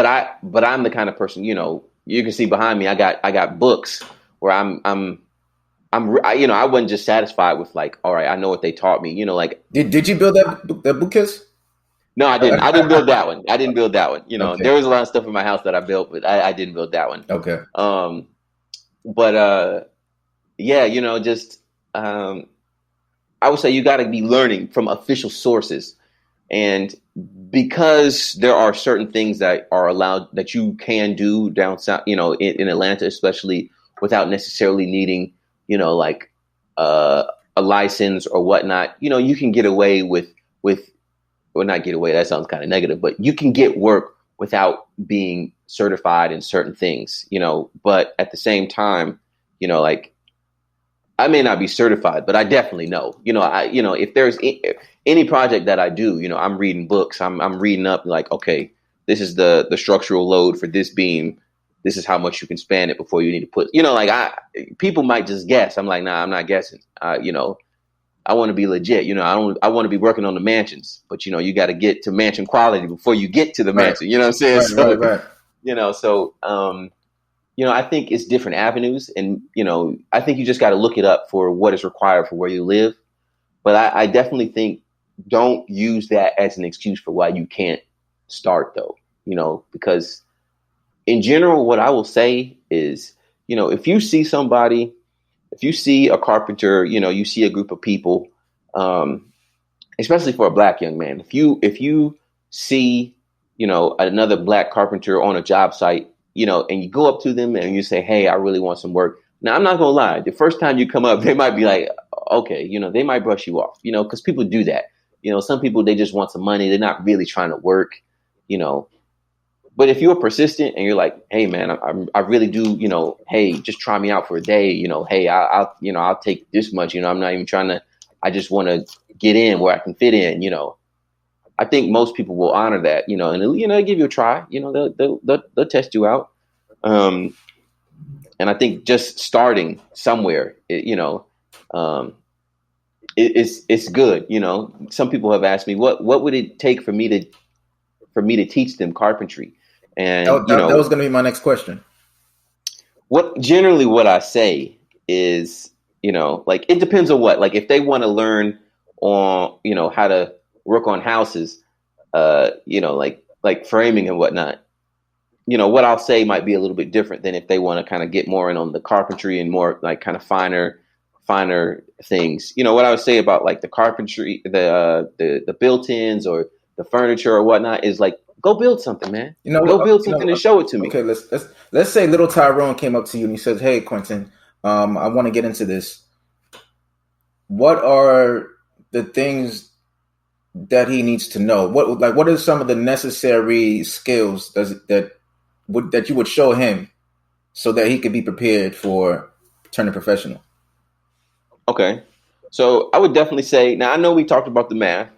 I'm the kind of person, you can see behind me, I got books where I wasn't just satisfied with like, all right, I know what they taught me, like. Did you build that bookcase? No, I didn't. I didn't build that one. Okay. There was a lot of stuff in my house that I built, but I didn't build that one. Okay. I would say you got to be learning from official sources. And because there are certain things that are allowed that you can do down south, in Atlanta, especially without necessarily needing like a license or whatnot, you can get away with, or not get away. That sounds kind of negative, but you can get work without being certified in certain things, but at the same time, like I may not be certified, but I definitely know, if there's any project that I do, I'm reading books, I'm reading up like, okay, this is the structural load for this beam. This is how much you can span it before you need to put, people might just guess. I'm like, nah, I'm not guessing. I want to be legit. I want to be working on the mansions, but you got to get to mansion quality before you get to the mansion. You know what I'm saying? Right. I think it's different avenues, and I think you just got to look it up for what is required for where you live. But I definitely think don't use that as an excuse for why you can't start, though. Because in general, what I will say is, if you see somebody, if you see a carpenter, you see a group of people, especially for a black young man, if you see, another black carpenter on a job site, and you go up to them and you say, hey, I really want some work. Now, I'm not going to lie. The first time you come up, they might be like, okay, they might brush you off, because people do that. Some people, they just want some money. They're not really trying to work, But if you're persistent and you're like, hey, man, I really do, hey, just try me out for a day. Hey, I'll take this much. I'm not even trying to. I just want to get in where I can fit in. I think most people will honor that. And give you a try. They'll test you out. And I think just starting somewhere, it's good. Some people have asked me what would it take for me to teach them carpentry. And that was going to be my next question. What I say is, like it depends on what. Like if they want to learn on, how to work on houses, like framing and whatnot. What I'll say might be a little bit different than if they want to kind of get more in on the carpentry and more like kind of finer things. What I would say about like the carpentry, the built-ins or the furniture or whatnot is like, go build something, man. Go build something and show it to me. Okay, let's say little Tyrone came up to you and he says, hey, Quentin, I want to get into this. What are the things that he needs to know? What are some of the necessary skills that you would show him so that he could be prepared for turning professional? Okay. So I would definitely say, now I know we talked about the math,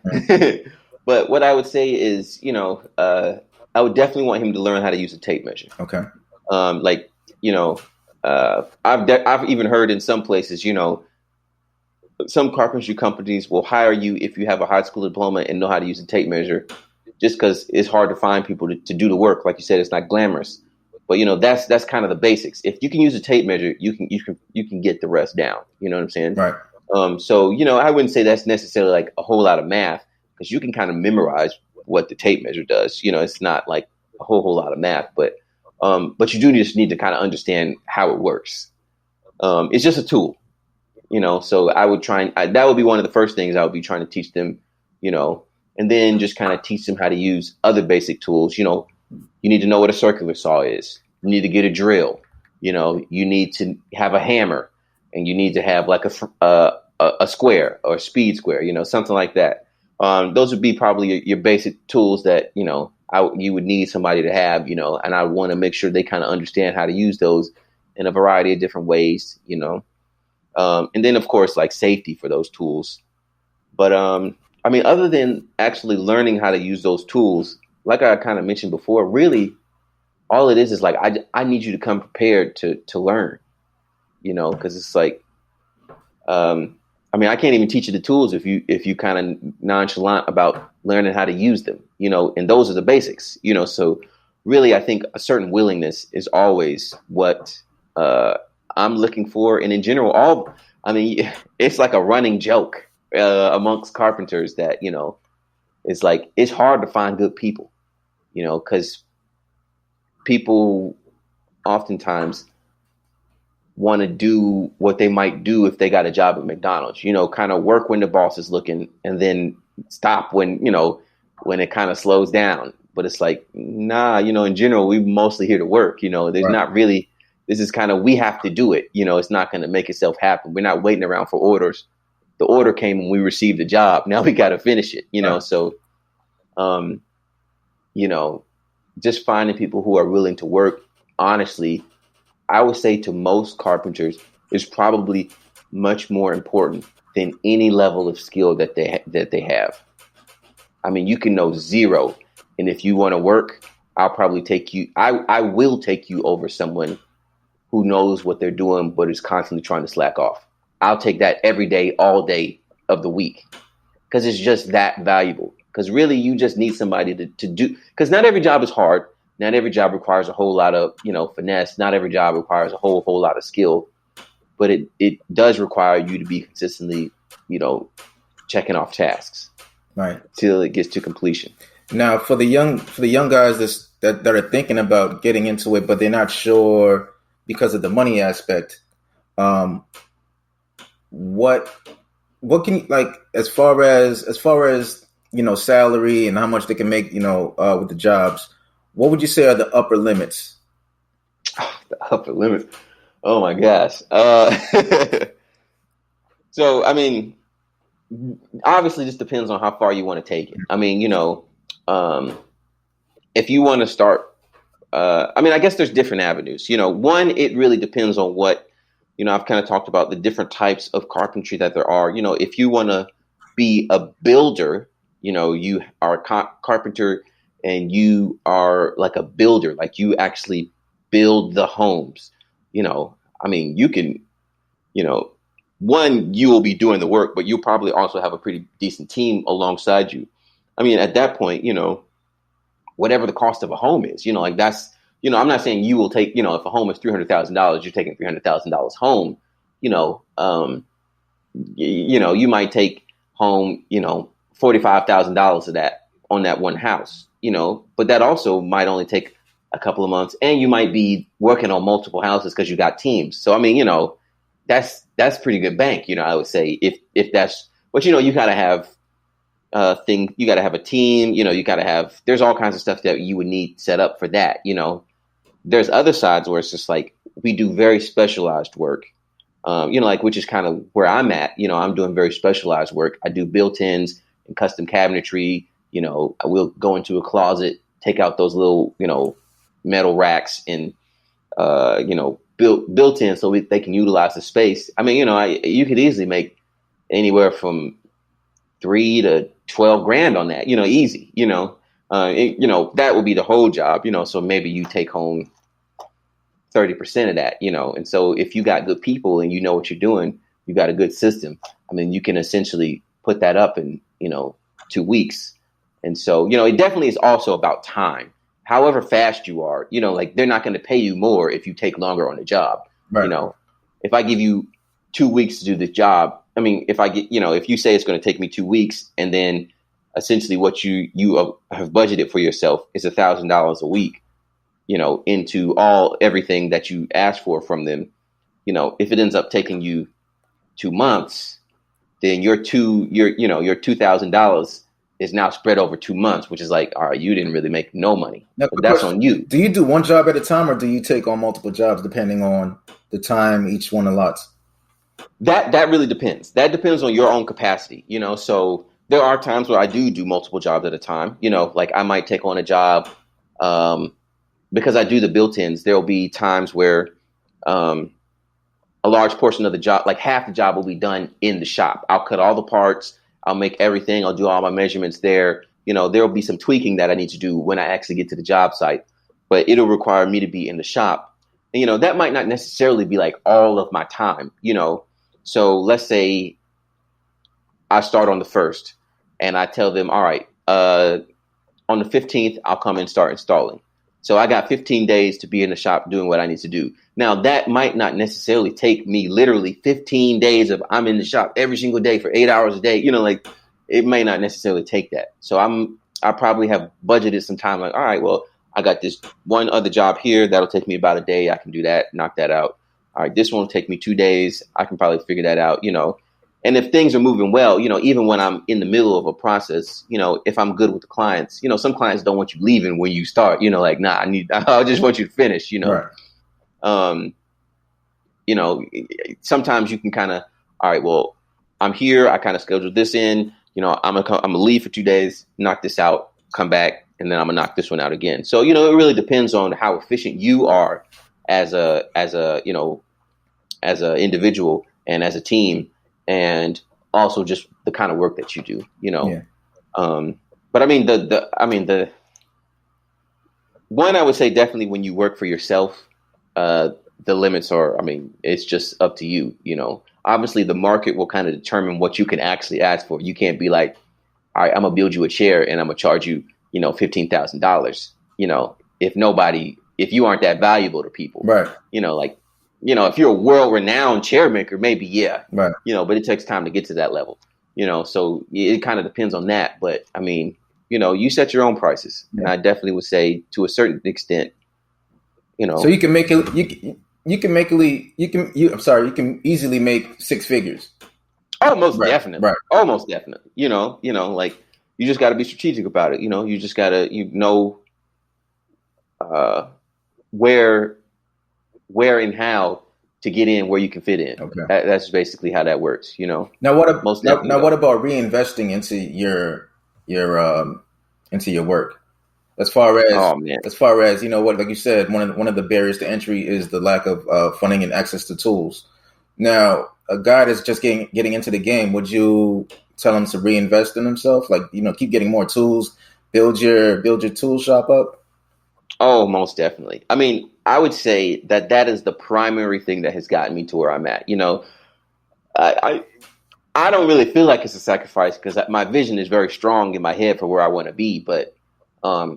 but what I would say is, I would definitely want him to learn how to use a tape measure. Okay. I've even heard in some places, some carpentry companies will hire you if you have a high school diploma and know how to use a tape measure, just because it's hard to find people to do the work. Like you said, it's not glamorous, but that's kind of the basics. If you can use a tape measure, you can get the rest down. You know what I'm saying? Right. So I wouldn't say that's necessarily like a whole lot of math, because you can kind of memorize what the tape measure does. It's not like a whole lot of math, but you do just need to kind of understand how it works. It's just a tool. So I would that would be one of the first things I would be trying to teach them, and then just kind of teach them how to use other basic tools. You need to know what a circular saw is. You need to get a drill. You need to have a hammer, and you need to have like a square or a speed square, something like that. Those would be probably your basic tools that, you would need somebody to have, and I want to make sure they kind of understand how to use those in a variety of different ways, and then, of course, like safety for those tools. But other than actually learning how to use those tools, like I kind of mentioned before, really all it is like I need you to come prepared to learn, because it's like, I can't even teach you the tools if you kind of nonchalant about learning how to use them, and those are the basics, so really I think a certain willingness is always what I'm looking for. And in general, it's like a running joke amongst carpenters that, it's like, it's hard to find good people, because people oftentimes want to do what they might do if they got a job at McDonald's, kind of work when the boss is looking and then stop when it kind of slows down. But it's like, nah, in general, we're mostly here to work. There's Right. not really, this is kind of, we have to do it. It's not going to make itself happen. We're not waiting around for orders. The order came when we received the job. Now we got to finish it, Right. So, just finding people who are willing to work. Honestly, I would say to most carpenters is probably much more important than any level of skill that they have. I mean, you can know zero, and if you want to work, I'll probably take you. I will take you over someone who knows what they're doing, but is constantly trying to slack off. I'll take that every day, all day of the week, because it's just that valuable. Because really, you just need somebody to do. Because not every job is hard. Not every job requires a whole lot of finesse. Not every job requires a whole lot of skill. But it does require you to be consistently, checking off tasks, right, till it gets to completion. Now, for the young guys that are thinking about getting into it, but they're not sure because of the money aspect. What can you, like, as far as salary and how much they can make, with the jobs? What would you say are the upper limits? The upper limit. Oh my gosh. So, I mean, obviously this depends on how far you want to take it. I mean, if you want to start, I guess there's different avenues. One, it really depends on what, I've kind of talked about the different types of carpentry that there are. If you want to be a builder, you are a carpenter and you are like a builder, like you actually build the homes. You can, one, you will be doing the work, but you'll probably also have a pretty decent team alongside you. I mean, at that point, whatever the cost of a home is, that's, I'm not saying you will take, if a home is $300,000, you're taking $300,000 home, you might take home, $45,000 of that on that one house, but that also might only take a couple of months, and you might be working on multiple houses because you got teams. So, I mean, that's pretty good bank, I would say, if that's, but you gotta have you gotta have a team, you gotta have, there's all kinds of stuff that you would need set up for that. There's other sides where it's just like, we do very specialized work, which is kind of where I'm at. I'm doing very specialized work. I do built-ins and custom cabinetry. I will go into a closet, take out those little, metal racks and, built in so they can utilize the space. I mean, you could easily make anywhere from $3,000 to $12,000 on that, easy, that would be the whole job, so maybe you take home 30% of that, and so if you got good people and you know what you're doing, you got a good system. I mean, you can essentially put that up in, 2 weeks. And so, it definitely is also about time. However fast you are, they're not going to pay you more if you take longer on a job. Right. If I give you 2 weeks to do this job, I mean, if I get, if you say it's going to take me 2 weeks, and then essentially what you have budgeted for yourself is $1,000 a week, into everything that you asked for from them, if it ends up taking you 2 months, then your $2,000 is now spread over 2 months, which is like, all right, you didn't really make no money. Now, but that's on you. Do you do one job at a time, or do you take on multiple jobs depending on the time each one allots? That really depends. That depends on your own capacity, so there are times where I do multiple jobs at a time, like I might take on a job, because I do the built-ins. There'll be times where, a large portion of the job, like half the job will be done in the shop. I'll cut all the parts. I'll make everything. I'll do all my measurements there. There'll be some tweaking that I need to do when I actually get to the job site, but it'll require me to be in the shop. And, that might not necessarily be like all of my time, So let's say I start on the 1st and I tell them, all right, on the 15th, I'll come and start installing. So I got 15 days to be in the shop doing what I need to do. Now, that might not necessarily take me literally 15 days of I'm in the shop every single day for 8 hours a day. It may not necessarily take that. So I probably have budgeted some time like, all right, well, I got this one other job here. That'll take me about a day. I can do that, knock that out. All right, this one will take me 2 days. I can probably figure that out, And if things are moving well, even when I'm in the middle of a process, if I'm good with the clients, some clients don't want you leaving when you start, like, nah, I just want you to finish, Right. sometimes you can kind of, all right, well, I'm here. I kind of scheduled this in. I'm gonna leave for 2 days, knock this out, come back, and then I'm gonna knock this one out again. So it really depends on how efficient you are as a individual and as a team, and also just the kind of work that you do. Yeah. But I mean the one I would say definitely when you work for yourself, the limits are. I mean, it's just up to you. Obviously the market will kind of determine what you can actually ask for. You can't be like, all right, I'm gonna build you a chair and I'm gonna charge you, $15,000. If you aren't that valuable to people, right? If you're a world renowned chair maker, maybe yeah, right. But it takes time to get to that level. So it kind of depends on that. But I mean, you set your own prices, and I definitely would say to a certain extent, So you can make it. You can easily make six figures. Oh, most definitely. Right. Oh, most definitely. Like you just got to be strategic about it. You just got to, where and how to get in where you can fit in. Okay. That's basically how that works. Now what about reinvesting into your work? As far as like you said, one of the barriers to entry is the lack of funding and access to tools. Now, a guy that's just getting into the game, would you tell him to reinvest in himself? Like, keep getting more tools, build your tool shop up? Oh, most definitely. I mean, I would say that is the primary thing that has gotten me to where I'm at. I don't really feel like it's a sacrifice because my vision is very strong in my head for where I want to be, but I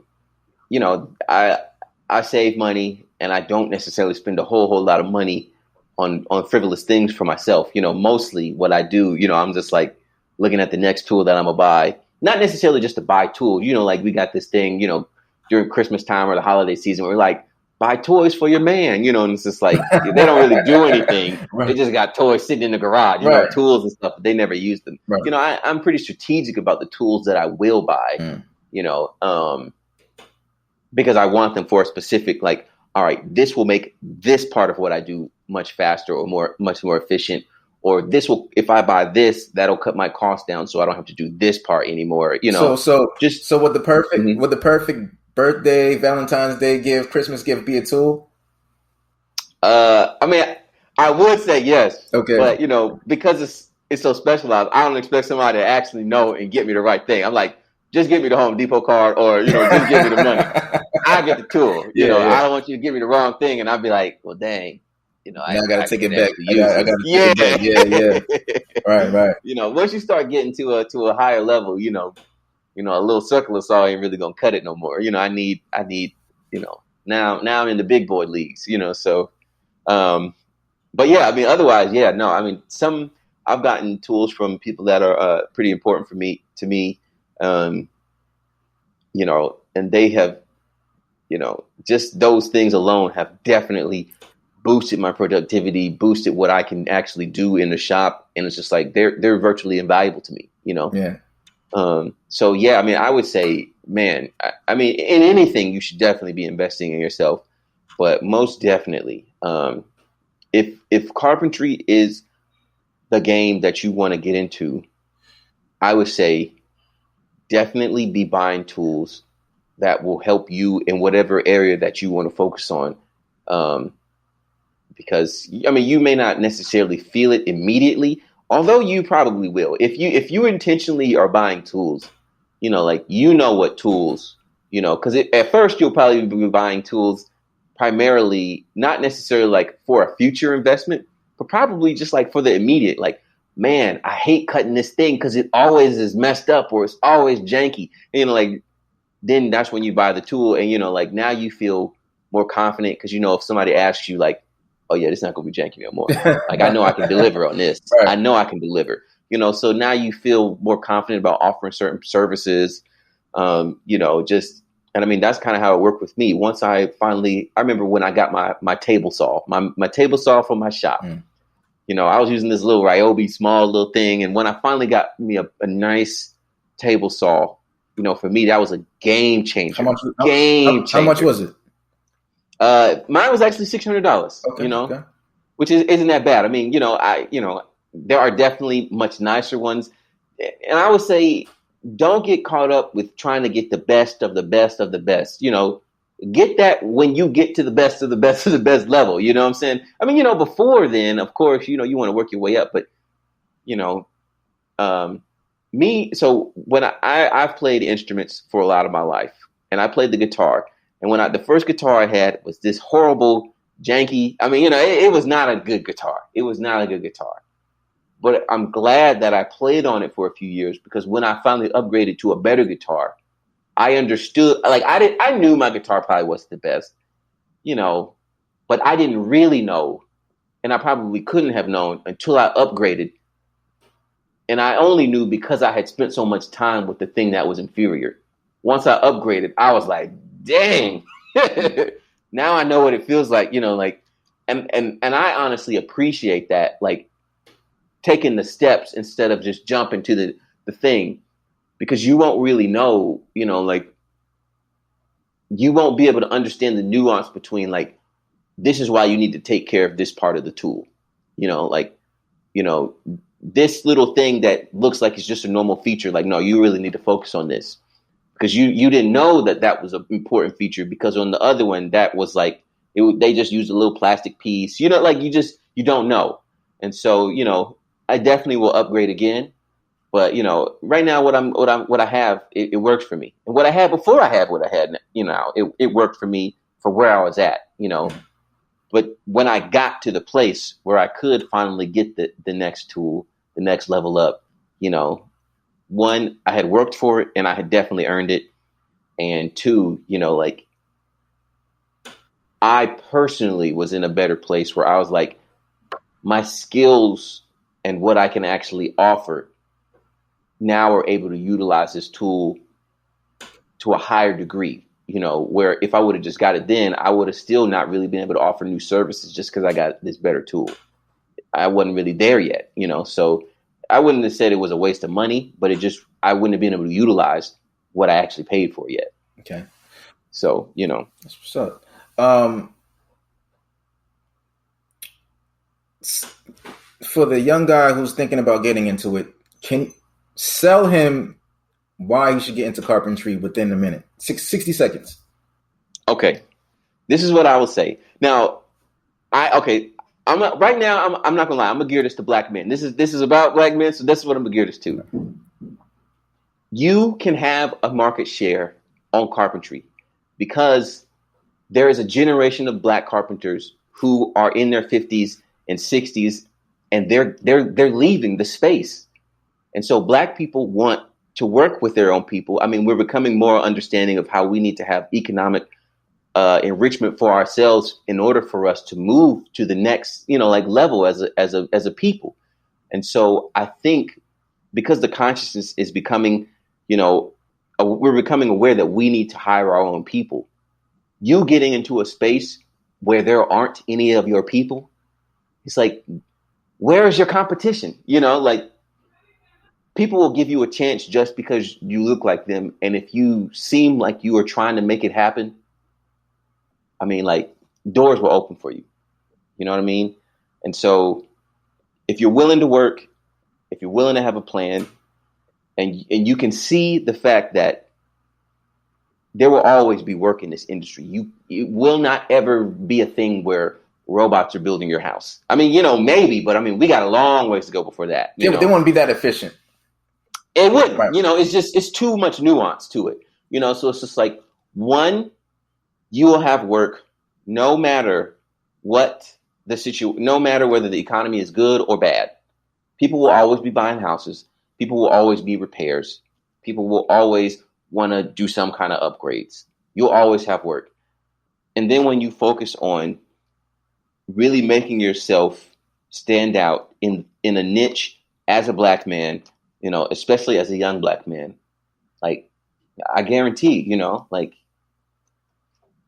save money and I don't necessarily spend a whole lot of money on frivolous things for myself. Mostly what I do, I'm just like looking at the next tool that I'm gonna buy, not necessarily just to buy tools. Like we got this thing, during Christmas time or the holiday season, we're like, buy toys for your man, and it's just like, they don't really do anything. Right. They just got toys sitting in the garage, right. Tools and stuff, but they never use them. Right. I'm pretty strategic about the tools that I will buy, because I want them for a specific, like, all right, this will make this part of what I do much faster or much more efficient. Or this will, if I buy this, that'll cut my cost down, so I don't have to do this part anymore. So would the perfect birthday, Valentine's Day gift, Christmas gift be a tool? I mean, I would say yes. Okay. But because it's so specialized, I don't expect somebody to actually know and get me the right thing. I'm like, just give me the Home Depot card, or just give me the money. I get the tool. I don't want you to give me the wrong thing, and I'd be like, well, dang. I got to take it back. I got to take it back. Yeah. Right. Once you start getting to a higher level, a little circular saw ain't really gonna cut it no more. I need, now I'm in the big boy leagues. So, but yeah, I mean, otherwise, yeah, no, I mean, I've gotten tools from people that are pretty important to me, and they have, just those things alone have definitely boosted my productivity, boosted what I can actually do in the shop. And it's just like, they're virtually invaluable to me, Yeah. So yeah, I mean, I would say, man, I mean, in anything, you should definitely be investing in yourself, but most definitely, if carpentry is the game that you want to get into, I would say definitely be buying tools that will help you in whatever area that you want to focus on. Because I mean, you may not necessarily feel it immediately, although you probably will. If you intentionally are buying tools, like, what tools, because at first you'll probably be buying tools primarily, not necessarily like for a future investment, but probably just like for the immediate, like, man, I hate cutting this thing because it always is messed up or it's always janky. And, then that's when you buy the tool and, like, now you feel more confident because, if somebody asks you like, oh yeah, this is not going to be janky no more. Like, I know I can deliver on this. Right. I know I can deliver, so now you feel more confident about offering certain services, and I mean, that's kind of how it worked with me. Once I remember when I got my table saw, my table saw from my shop, I was using this little Ryobi small little thing. And when I finally got me a nice table saw, for me, that was a game changer. How much was it? Mine was actually $600, okay. which isn't that bad. I mean, there are definitely much nicer ones. And I would say, don't get caught up with trying to get the best of the best of the best. Get that when you get to the best of the best of the best level. You know what I'm saying? I mean, before then, of course, you want to work your way up. But, so when I've played instruments for a lot of my life, and I played the guitar. And the first guitar I had was this horrible, janky. I mean, it was not a good guitar. It was not a good guitar. But I'm glad that I played on it for a few years, because when I finally upgraded to a better guitar, I understood. Like I knew my guitar probably wasn't the best, but I didn't really know, and I probably couldn't have known until I upgraded. And I only knew because I had spent so much time with the thing that was inferior. Once I upgraded, I was like, dang, now I know what it feels like, and I honestly appreciate that, like taking the steps instead of just jumping to the thing, because you won't really know, you won't be able to understand the nuance between like, this is why you need to take care of this part of the tool, this little thing that looks like it's just a normal feature. Like, no, you really need to focus on this. Because you didn't know that was an important feature, because on the other one, that was like, they just used a little plastic piece, you don't know. And so, I definitely will upgrade again. But, right now what I have, it works for me. And what I had before I had what I had, it worked for me for where I was at, But when I got to the place where I could finally get the next tool, the next level up, one, I had worked for it and I had definitely earned it. And two, I personally was in a better place where I was like, my skills and what I can actually offer now are able to utilize this tool to a higher degree, where if I would have just got it then, I would have still not really been able to offer new services just because I got this better tool. I wasn't really there yet, so I wouldn't have said it was a waste of money, but I wouldn't have been able to utilize what I actually paid for yet. Okay. So, That's what's up. For the young guy who's thinking about getting into it, can sell him why he should get into carpentry within a minute, 60 seconds. Okay. This is what I will say. Now, I'm not gonna lie. I'm gonna gear this to black men. This is about black men, so this is what I'm gonna gear this to. You can have a market share on carpentry because there is a generation of black carpenters who are in their 50s and 60s, and they're leaving the space. And so black people want to work with their own people. I mean, we're becoming more understanding of how we need to have economic enrichment for ourselves in order for us to move to the next, level as a people. And so I think because the consciousness is becoming, we're becoming aware that we need to hire our own people. You getting into a space where there aren't any of your people, it's like, where is your competition? People will give you a chance just because you look like them. And if you seem like you are trying to make it happen, I mean, like, doors will open for you. You know what I mean? And so if you're willing to work, if you're willing to have a plan, and you can see the fact that there will always be work in this industry. It will not ever be a thing where robots are building your house. I mean, maybe, but I mean, we got a long ways to go before that. They won't be that efficient. It wouldn't, right. It's too much nuance to it, so it's just like, one, you will have work no matter what the situation, no matter whether the economy is good or bad. People will always be buying houses. People will always be repairs. People will always want to do some kind of upgrades. You'll always have work. And then when you focus on really making yourself stand out in a niche as a black man, especially as a young black man, like, I guarantee, like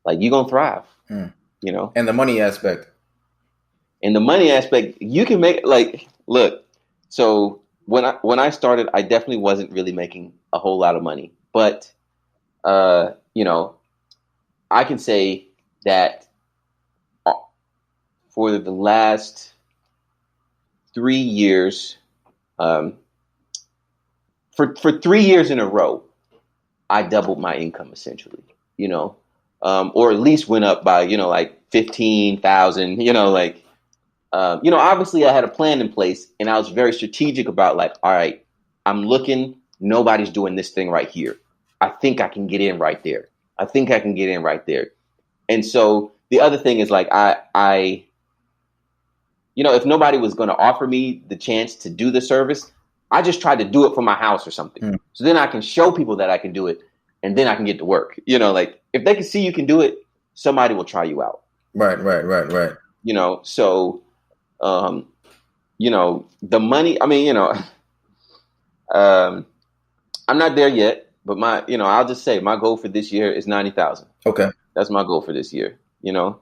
you're going to thrive, And the money aspect. In the money aspect, you can make, like, look, so when I started, I definitely wasn't really making a whole lot of money, but, I can say that for the last 3 years, for 3 years in a row, I doubled my income essentially, or at least went up by, like 15,000, obviously I had a plan in place and I was very strategic about like, all right, I'm looking, nobody's doing this thing right here. I think I can get in right there. And so the other thing is like, if nobody was going to offer me the chance to do the service, I just tried to do it from my house or something. So then I can show people that I can do it and then I can get to work. Like if they can see you can do it, somebody will try you out. Right. So, the money, I'm not there yet, but I'll just say my goal for this year is 90,000. Okay. That's my goal for this year. I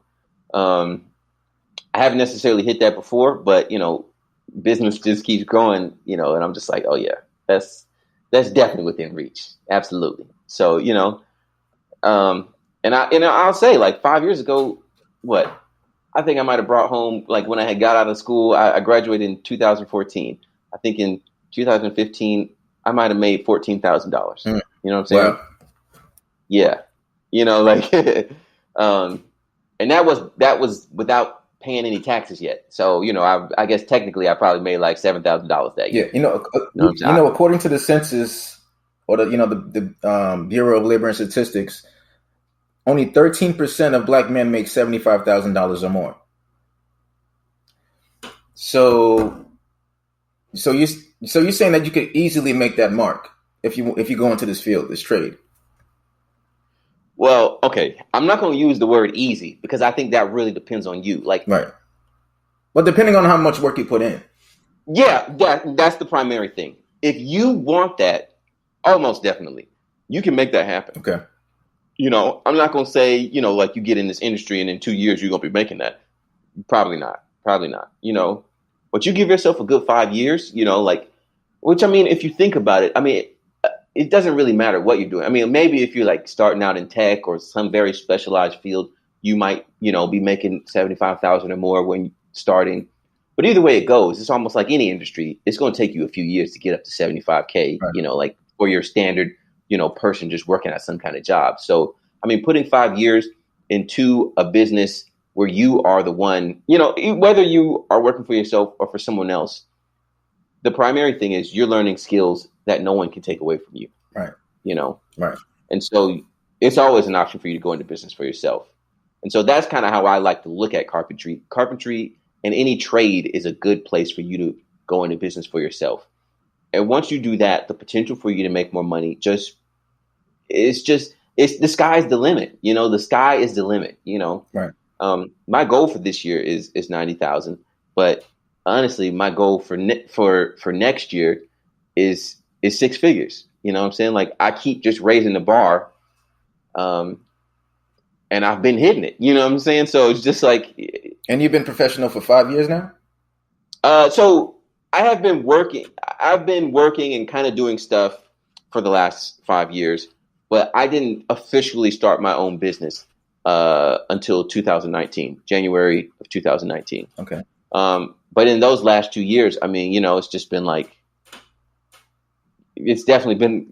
haven't necessarily hit that before, but, business just keeps growing, and I'm just like, oh yeah, that's definitely within reach. Absolutely. So, and I'll say like 5 years ago, I think I might've brought home, like when I had got out of school, I graduated in 2014. I think in 2015, I might've made $14,000. You know what I'm saying? Wow. Yeah. And that was without paying any taxes yet. So, I guess technically I probably made like $7,000 that year. Yeah. According to the census or the Bureau of Labor and Statistics, only 13% of black men make $75,000 or more. So you're saying that you could easily make that mark if you go into this field, this trade. Well, okay. I'm not going to use the word easy because I think that really depends on you. Like, right. But depending on how much work you put in. Yeah, that's the primary thing. If you want that, almost definitely, you can make that happen. Okay. I'm not going to say, like you get in this industry and in 2 years you're going to be making that. Probably not. But you give yourself a good 5 years, if you think about it, it doesn't really matter what you're doing. Maybe if you're like starting out in tech or some very specialized field, you might, be making 75,000 or more when starting. But either way it goes, it's almost like any industry. It's going to take you a few years to get up to 75K, right. Like for your standard, person just working at some kind of job. So, putting 5 years into a business where you are the one, whether you are working for yourself or for someone else, the primary thing is you're learning skills that no one can take away from you. Right. Right. And so it's always an option for you to go into business for yourself. And so that's kind of how I like to look at carpentry. Carpentry and any trade is a good place for you to go into business for yourself. And once you do that, the potential for you to make more money it's the sky's the limit. The sky is the limit, Right. My goal for this year is 90,000, but honestly, my goal for next year is 6 figures. You know what I'm saying? Like I keep just raising the bar, and I've been hitting it. You know what I'm saying? So it's just like. And you've been professional for 5 years now? So I have been working. I've been working and kind of doing stuff for the last 5 years, but I didn't officially start my own business until 2019, January of 2019. Okay. But in those last 2 years, it's just been like, it's definitely been,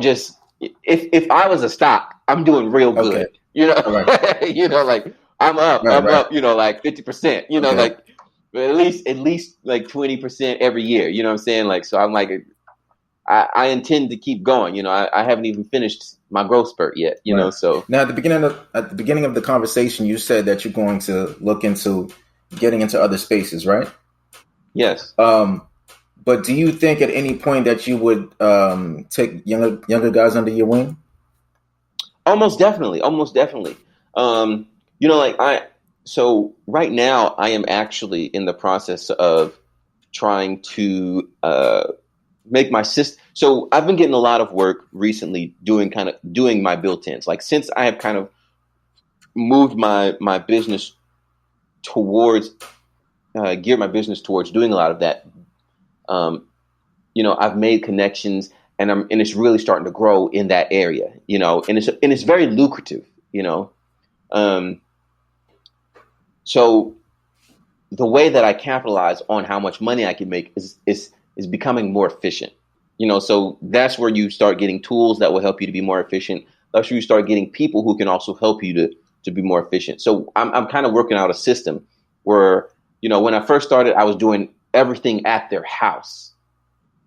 just if I was a stock, I'm doing real good, right. Like I'm up, up, like 50%, okay. like at least like 20% every year, you know what I'm saying? Like, so I'm like, I intend to keep going, I haven't even finished my growth spurt yet, you know, so. Now at the beginning of the conversation, you said that you're going to look into getting into other spaces, right? Yes. But do you think at any point that you would take younger guys under your wing? Almost definitely. So right now I am actually in the process of trying to make my system. So I've been getting a lot of work recently doing my built-ins. Like since I have kind of moved my business towards geared my business towards doing a lot of that. I've made connections and it's really starting to grow in that area, and it's very lucrative, So the way that I capitalize on how much money I can make is becoming more efficient. So that's where you start getting tools that will help you to be more efficient. That's where you start getting people who can also help you to be more efficient. So I'm kind of working out a system where, when I first started, I was doing everything at their house.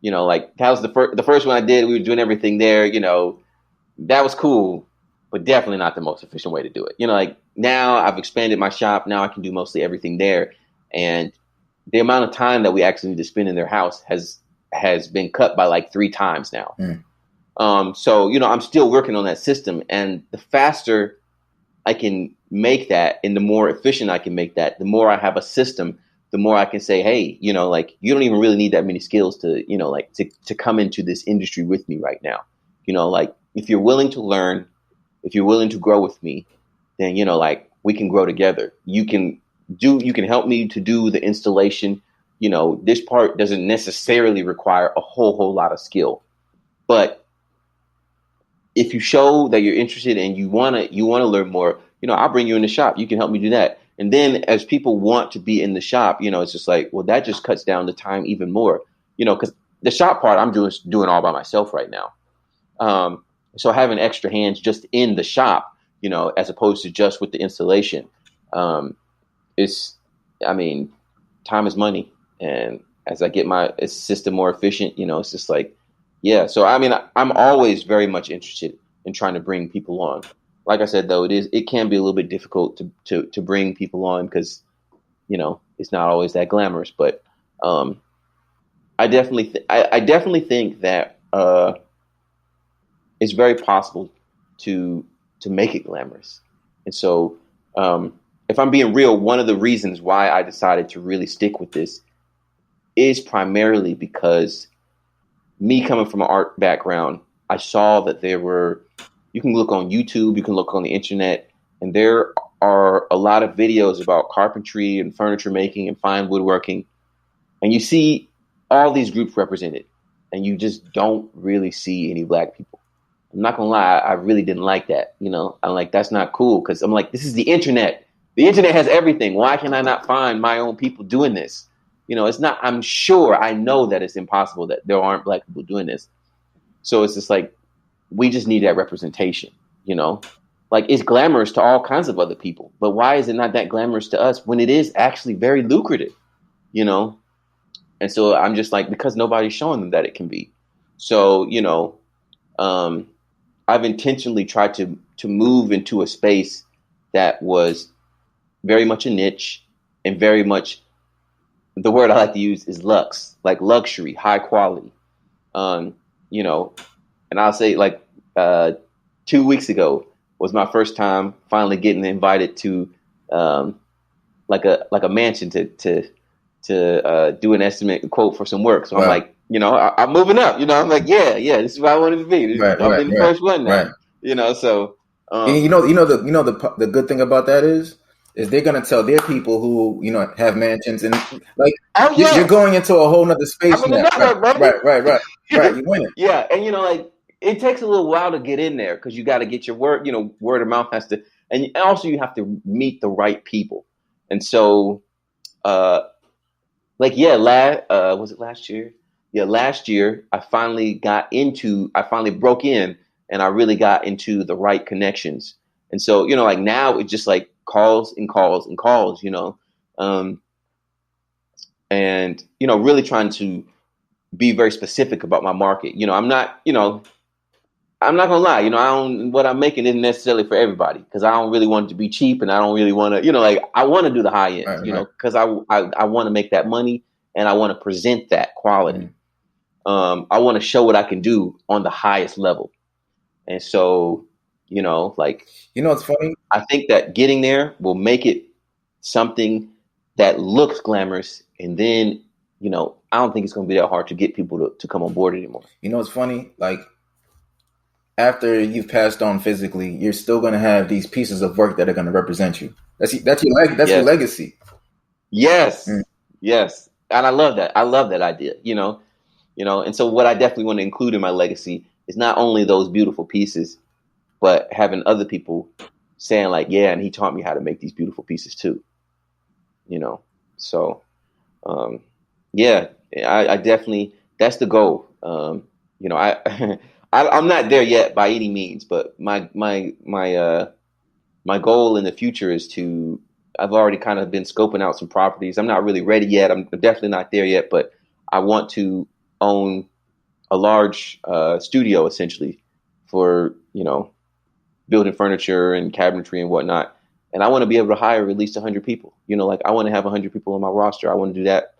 Like that was the first one I did. We were doing everything there. That was cool, but definitely not the most efficient way to do it. Like now I've expanded my shop. Now I can do mostly everything there. And the amount of time that we actually need to spend in their house has been cut by like 3 times now. So, I'm still working on that system, and the faster I can make that and the more efficient I can make that, the more I have a system, the more I can say, hey, like you don't even really need that many skills to, like to come into this industry with me right now. Like if you're willing to learn, if you're willing to grow with me, then, like we can grow together. You can help me to do the installation. This part doesn't necessarily require a whole lot of skill, but if you show that you're interested and you want to learn more, I'll bring you in the shop. You can help me do that. And then as people want to be in the shop, it's just like, well, that just cuts down the time even more, because the shop part I'm doing all by myself right now. So having extra hands just in the shop, as opposed to just with the installation, time is money. And as I get my system more efficient, it's just like, yeah. So, I'm always very much interested in trying to bring people on. Like I said, though, it can be a little bit difficult to bring people on because, it's not always that glamorous. But I definitely think that it's very possible to make it glamorous. And so, if I'm being real, one of the reasons why I decided to really stick with this is primarily because me coming from an art background, I saw that you can look on YouTube, you can look on the internet, and there are a lot of videos about carpentry and furniture making and fine woodworking. And you see all these groups represented, and you just don't really see any Black people. I'm not gonna lie, I really didn't like that. I'm like, that's not cool, because I'm like, this is the internet. The internet has everything. Why can I not find my own people doing this? It's not, I know that it's impossible that there aren't Black people doing this. So it's just like, we just need that representation, like it's glamorous to all kinds of other people, but why is it not that glamorous to us when it is actually very lucrative, And so I'm just like, because nobody's showing them that it can be. So, I've intentionally tried to move into a space that was very much a niche and very much, the word I like to use is luxe, like luxury, high quality. And I'll say like 2 weeks ago was my first time finally getting invited to like a mansion to do an estimate quote for some work. So I'm like, I'm moving up. I'm like, yeah, this is where I wanted to be. I'm in the first one now. So and the good thing about that is they're gonna tell their people who have mansions and like you're going into a whole nother space now. Right. You win it. Yeah, and like it takes a little while to get in there because you got to get your word. Word of mouth has to, and also you have to meet the right people. And so, was it last year? Yeah, last year I finally broke in and I really got into the right connections. And so, like now it's just like calls and calls and calls, and, really trying to be very specific about my market. I'm not gonna lie, what I'm making isn't necessarily for everybody because I don't really want it to be cheap and I don't really want to, like I want to do the high end, because I want to make that money and I want to present that quality. I want to show what I can do on the highest level. And so, it's funny. I think that getting there will make it something that looks glamorous. And then, I don't think it's going to be that hard to get people to come on board anymore. It's funny. Like after you've passed on physically, you're still going to have these pieces of work that are going to represent you. That's your legacy. Yes. Yes. And I love that. I love that idea, and so what I definitely want to include in my legacy is not only those beautiful pieces, but having other people saying like, yeah, and he taught me how to make these beautiful pieces too, So, yeah, I definitely, that's the goal. I'm not there yet by any means, but my goal in the future is to, I've already kind of been scoping out some properties. I'm not really ready yet. I'm definitely not there yet, but I want to own a large studio essentially for, building furniture and cabinetry and whatnot. And I want to be able to hire at least 100 people. Like I want to have 100 people on my roster. I want to do that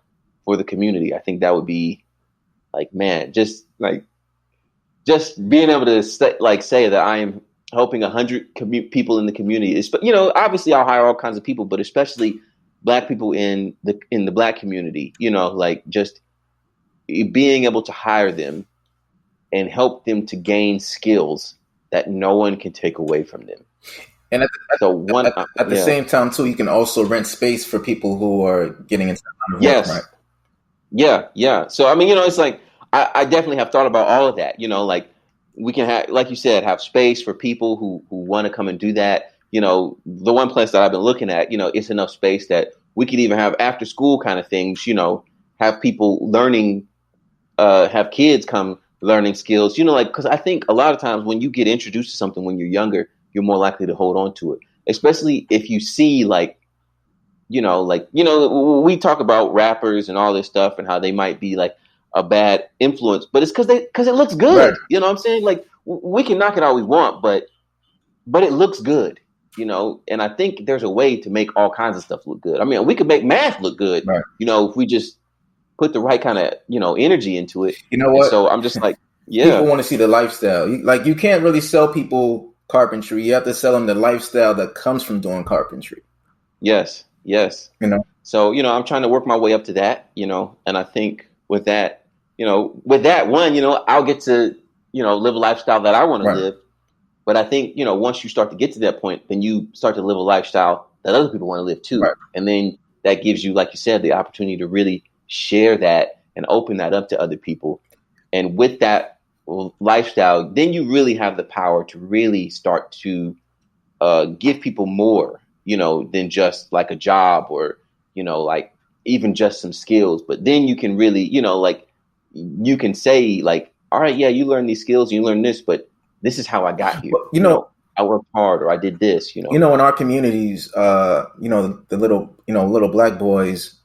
for the community. I think that would be like, man, just being able to say that I am helping 100 people in the community is, but obviously I'll hire all kinds of people, but especially Black people in the Black community, like just being able to hire them and help them to gain skills that no one can take away from them. And at the same time too, you can also rent space for people who are getting into the line of work, right? Yeah. So I mean, it's like I definitely have thought about all of that. Like we can have, like you said, have space for people who want to come and do that. The one place that I've been looking at, it's enough space that we could even have after school kind of things. Have people learning, have kids come learning skills. Because I think a lot of times when you get introduced to something when you're younger, you're more likely to hold on to it, especially if you see we talk about rappers and all this stuff and how they might be like a bad influence, but it's because it looks good. Right. You know what I'm saying? Like we can knock it all we want, but it looks good, and I think there's a way to make all kinds of stuff look good. I mean, we could make math look good, right. If we just put the right kind of, energy into it. You know what? And so I'm just like, yeah. People want to see the lifestyle. You can't really sell people carpentry. You have to sell them the lifestyle that comes from doing carpentry. Yes. So, I'm trying to work my way up to that, and I think with that one, I'll get to, live a lifestyle that I want to live. But I think, once you start to get to that point, then you start to live a lifestyle that other people want to live too. Right. And then that gives you, like you said, the opportunity to really share that and open that up to other people. And with that lifestyle, then you really have the power to really start to give people more, than just like a job or, like even just some skills. But then you can really, you can say like, all right, yeah, you learn these skills, you learn this, but this is how I got here. I worked hard, or I did this, in our communities, the little Black boys,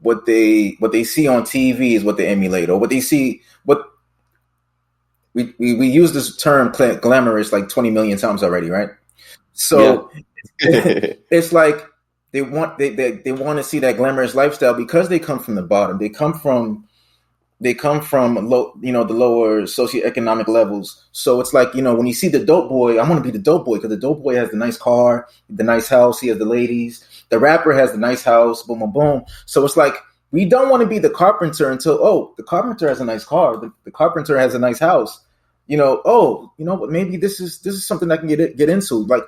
what they see on TV is what they emulate, or what they see, we use this term glamorous like 20 million times already, right? So it's like they want to see that glamorous lifestyle because they come from the bottom. They come from low, the lower socioeconomic levels. So it's like, when you see the dope boy, I want to be the dope boy because the dope boy has the nice car, the nice house. He has the ladies. The rapper has the nice house. Boom, boom, boom. So it's like, we don't want to be the carpenter until, the carpenter has a nice car. The carpenter has a nice house. But maybe this is something I can get into. Like,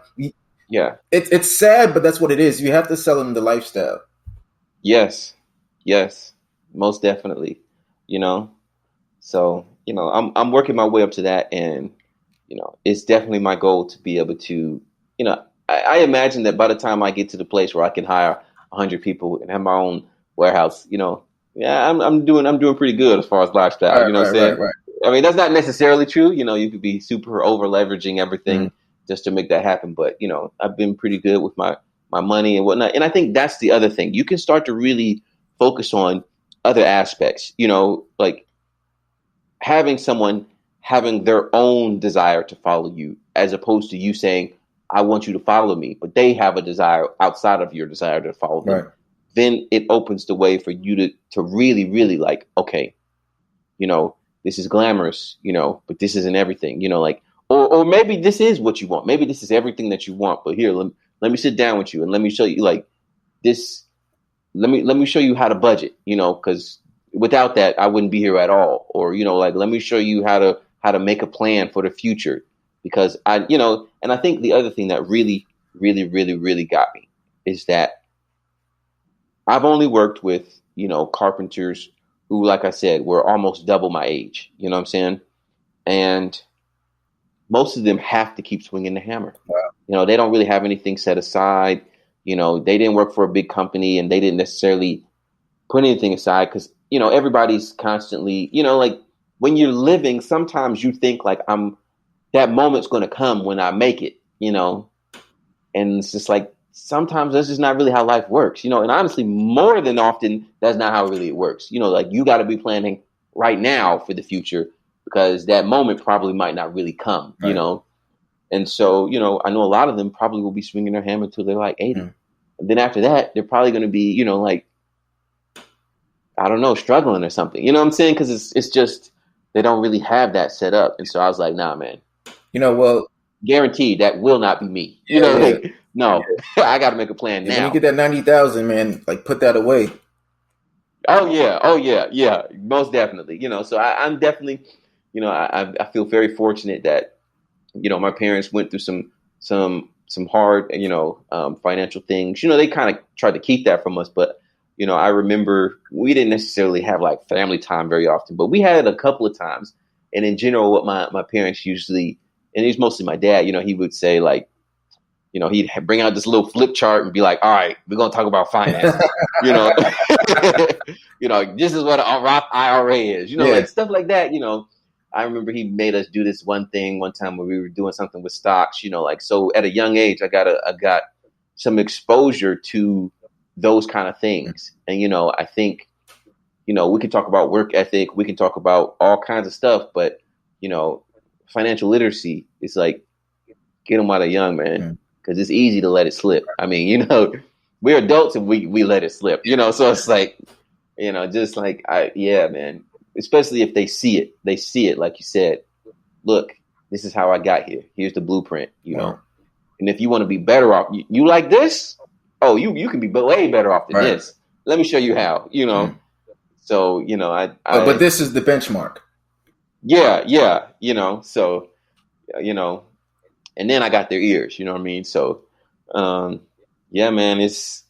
yeah, it's sad, but that's what it is. You have to sell them the lifestyle. Yes, most definitely. So I'm working my way up to that, and it's definitely my goal to be able to, I imagine that by the time I get to the place where I can hire 100 people and have my own warehouse, I'm doing pretty good as far as lifestyle. Right, what I'm saying? Right. I mean, that's not necessarily true. You could be super over leveraging everything just to make that happen. But, I've been pretty good with my money and whatnot. And I think that's the other thing. You can start to really focus on other aspects, like having someone having their own desire to follow you, as opposed to you saying, I want you to follow me, but they have a desire outside of your desire to follow them. Right. Then it opens the way for you to really, really like, okay, this is glamorous, but this isn't everything, or maybe this is what you want. Maybe this is everything that you want, but here, let me sit down with you and let me show you like this. Let me show you how to budget, because without that, I wouldn't be here at all. Or, let me show you how to make a plan for the future, because and I think the other thing that really, really, really, really got me is that I've only worked with, carpenters who, like I said, were almost double my age, you know what I'm saying? And most of them have to keep swinging the hammer. Wow. They don't really have anything set aside. You know, they didn't work for a big company and they didn't necessarily put anything aside because, you know, everybody's constantly, you know, like when you're living, sometimes you think like that moment's going to come when I make it, you know, and it's just like, sometimes that's just not really how life works, you know, and honestly, more than often, that's not how really it works. You know, like you got to be planning right now for the future because that moment probably might not really come, you know? And so, you know, I know a lot of them probably will be swinging their hammer until they're like 80. And then after that, they're probably going to be, you know, like, I don't know, struggling or something. You know what I'm saying? Because it's just, they don't really have that set up. And so I was like, nah, man. You know, well, guaranteed that will not be me. You know, like, no, I got to make a plan now. When you get that 90,000, man, like put that away. Oh yeah, most definitely. You know, so I'm definitely, you know, I feel very fortunate that, you know, my parents went through some hard, you know, financial things. You know, they kind of tried to keep that from us, but you know, I remember we didn't necessarily have like family time very often, but we had it a couple of times. And in general, what my parents usually, and it's mostly my dad, you know, he would say like, you know, he'd bring out this little flip chart and be like, all right, we're going to talk about finance. You know, you know, this is what a Roth IRA is, you know, like stuff like that. You know, I remember he made us do this one thing one time when we were doing something with stocks, you know, like, so at a young age, I got some exposure to those kind of things. And, you know, I think, you know, we can talk about work ethic, we can talk about all kinds of stuff, but, you know, financial literacy is like, get them while they're young, man, because it's easy to let it slip. I mean, you know, we're adults and we let it slip, you know, so it's like, you know, just like, man, especially if they see it, like you said, look, this is how I got here. Here's the blueprint, you know, and if you want to be better off, you like this? Oh, you can be way better off than this. Let me show you how, you know. So, you know, but this is the benchmark. Yeah, you know, so, you know, and then I got their ears, you know what I mean? So, yeah, man, it's,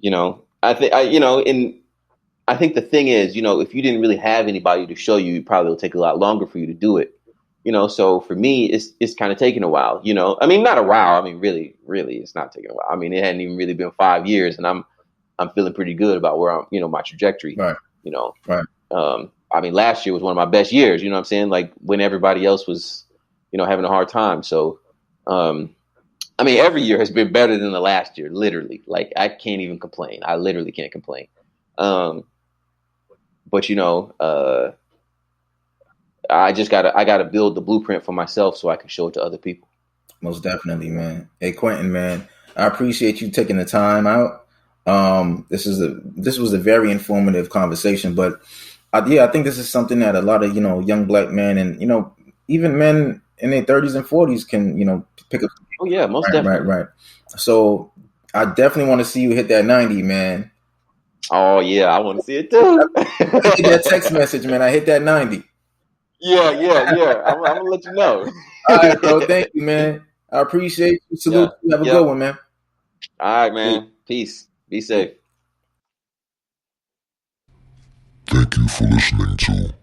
you know, I think the thing is, you know, if you didn't really have anybody to show you, it probably will take a lot longer for you to do it. You know, so for me, it's kind of taking a while, you know, I mean, not a while. I mean, really, it's not taking a while. I mean, it hadn't even really been 5 years and I'm feeling pretty good about where I'm, you know, my trajectory, you know, I mean, last year was one of my best years, you know what I'm saying? Like when everybody else was, you know, having a hard time. So, I mean, every year has been better than the last year, literally. Like I can't even complain. I literally can't complain. But you know, I gotta build the blueprint for myself so I can show it to other people. Most definitely, man. Hey, Quentin, man, I appreciate you taking the time out. This was a very informative conversation, but I think this is something that a lot of, you know, young black men and, you know, even men in their 30s and 40s can, you know, pick up. Oh yeah, most definitely. Right. So I definitely want to see you hit that 90, man. Oh yeah, I want to see it too. Hit that text message, man. I hit that 90. Yeah. I'm gonna let you know. All right, bro. Thank you, man. I appreciate you. Salute you. Have a good one, man. All right, man. Peace. Be safe. Thank you for listening to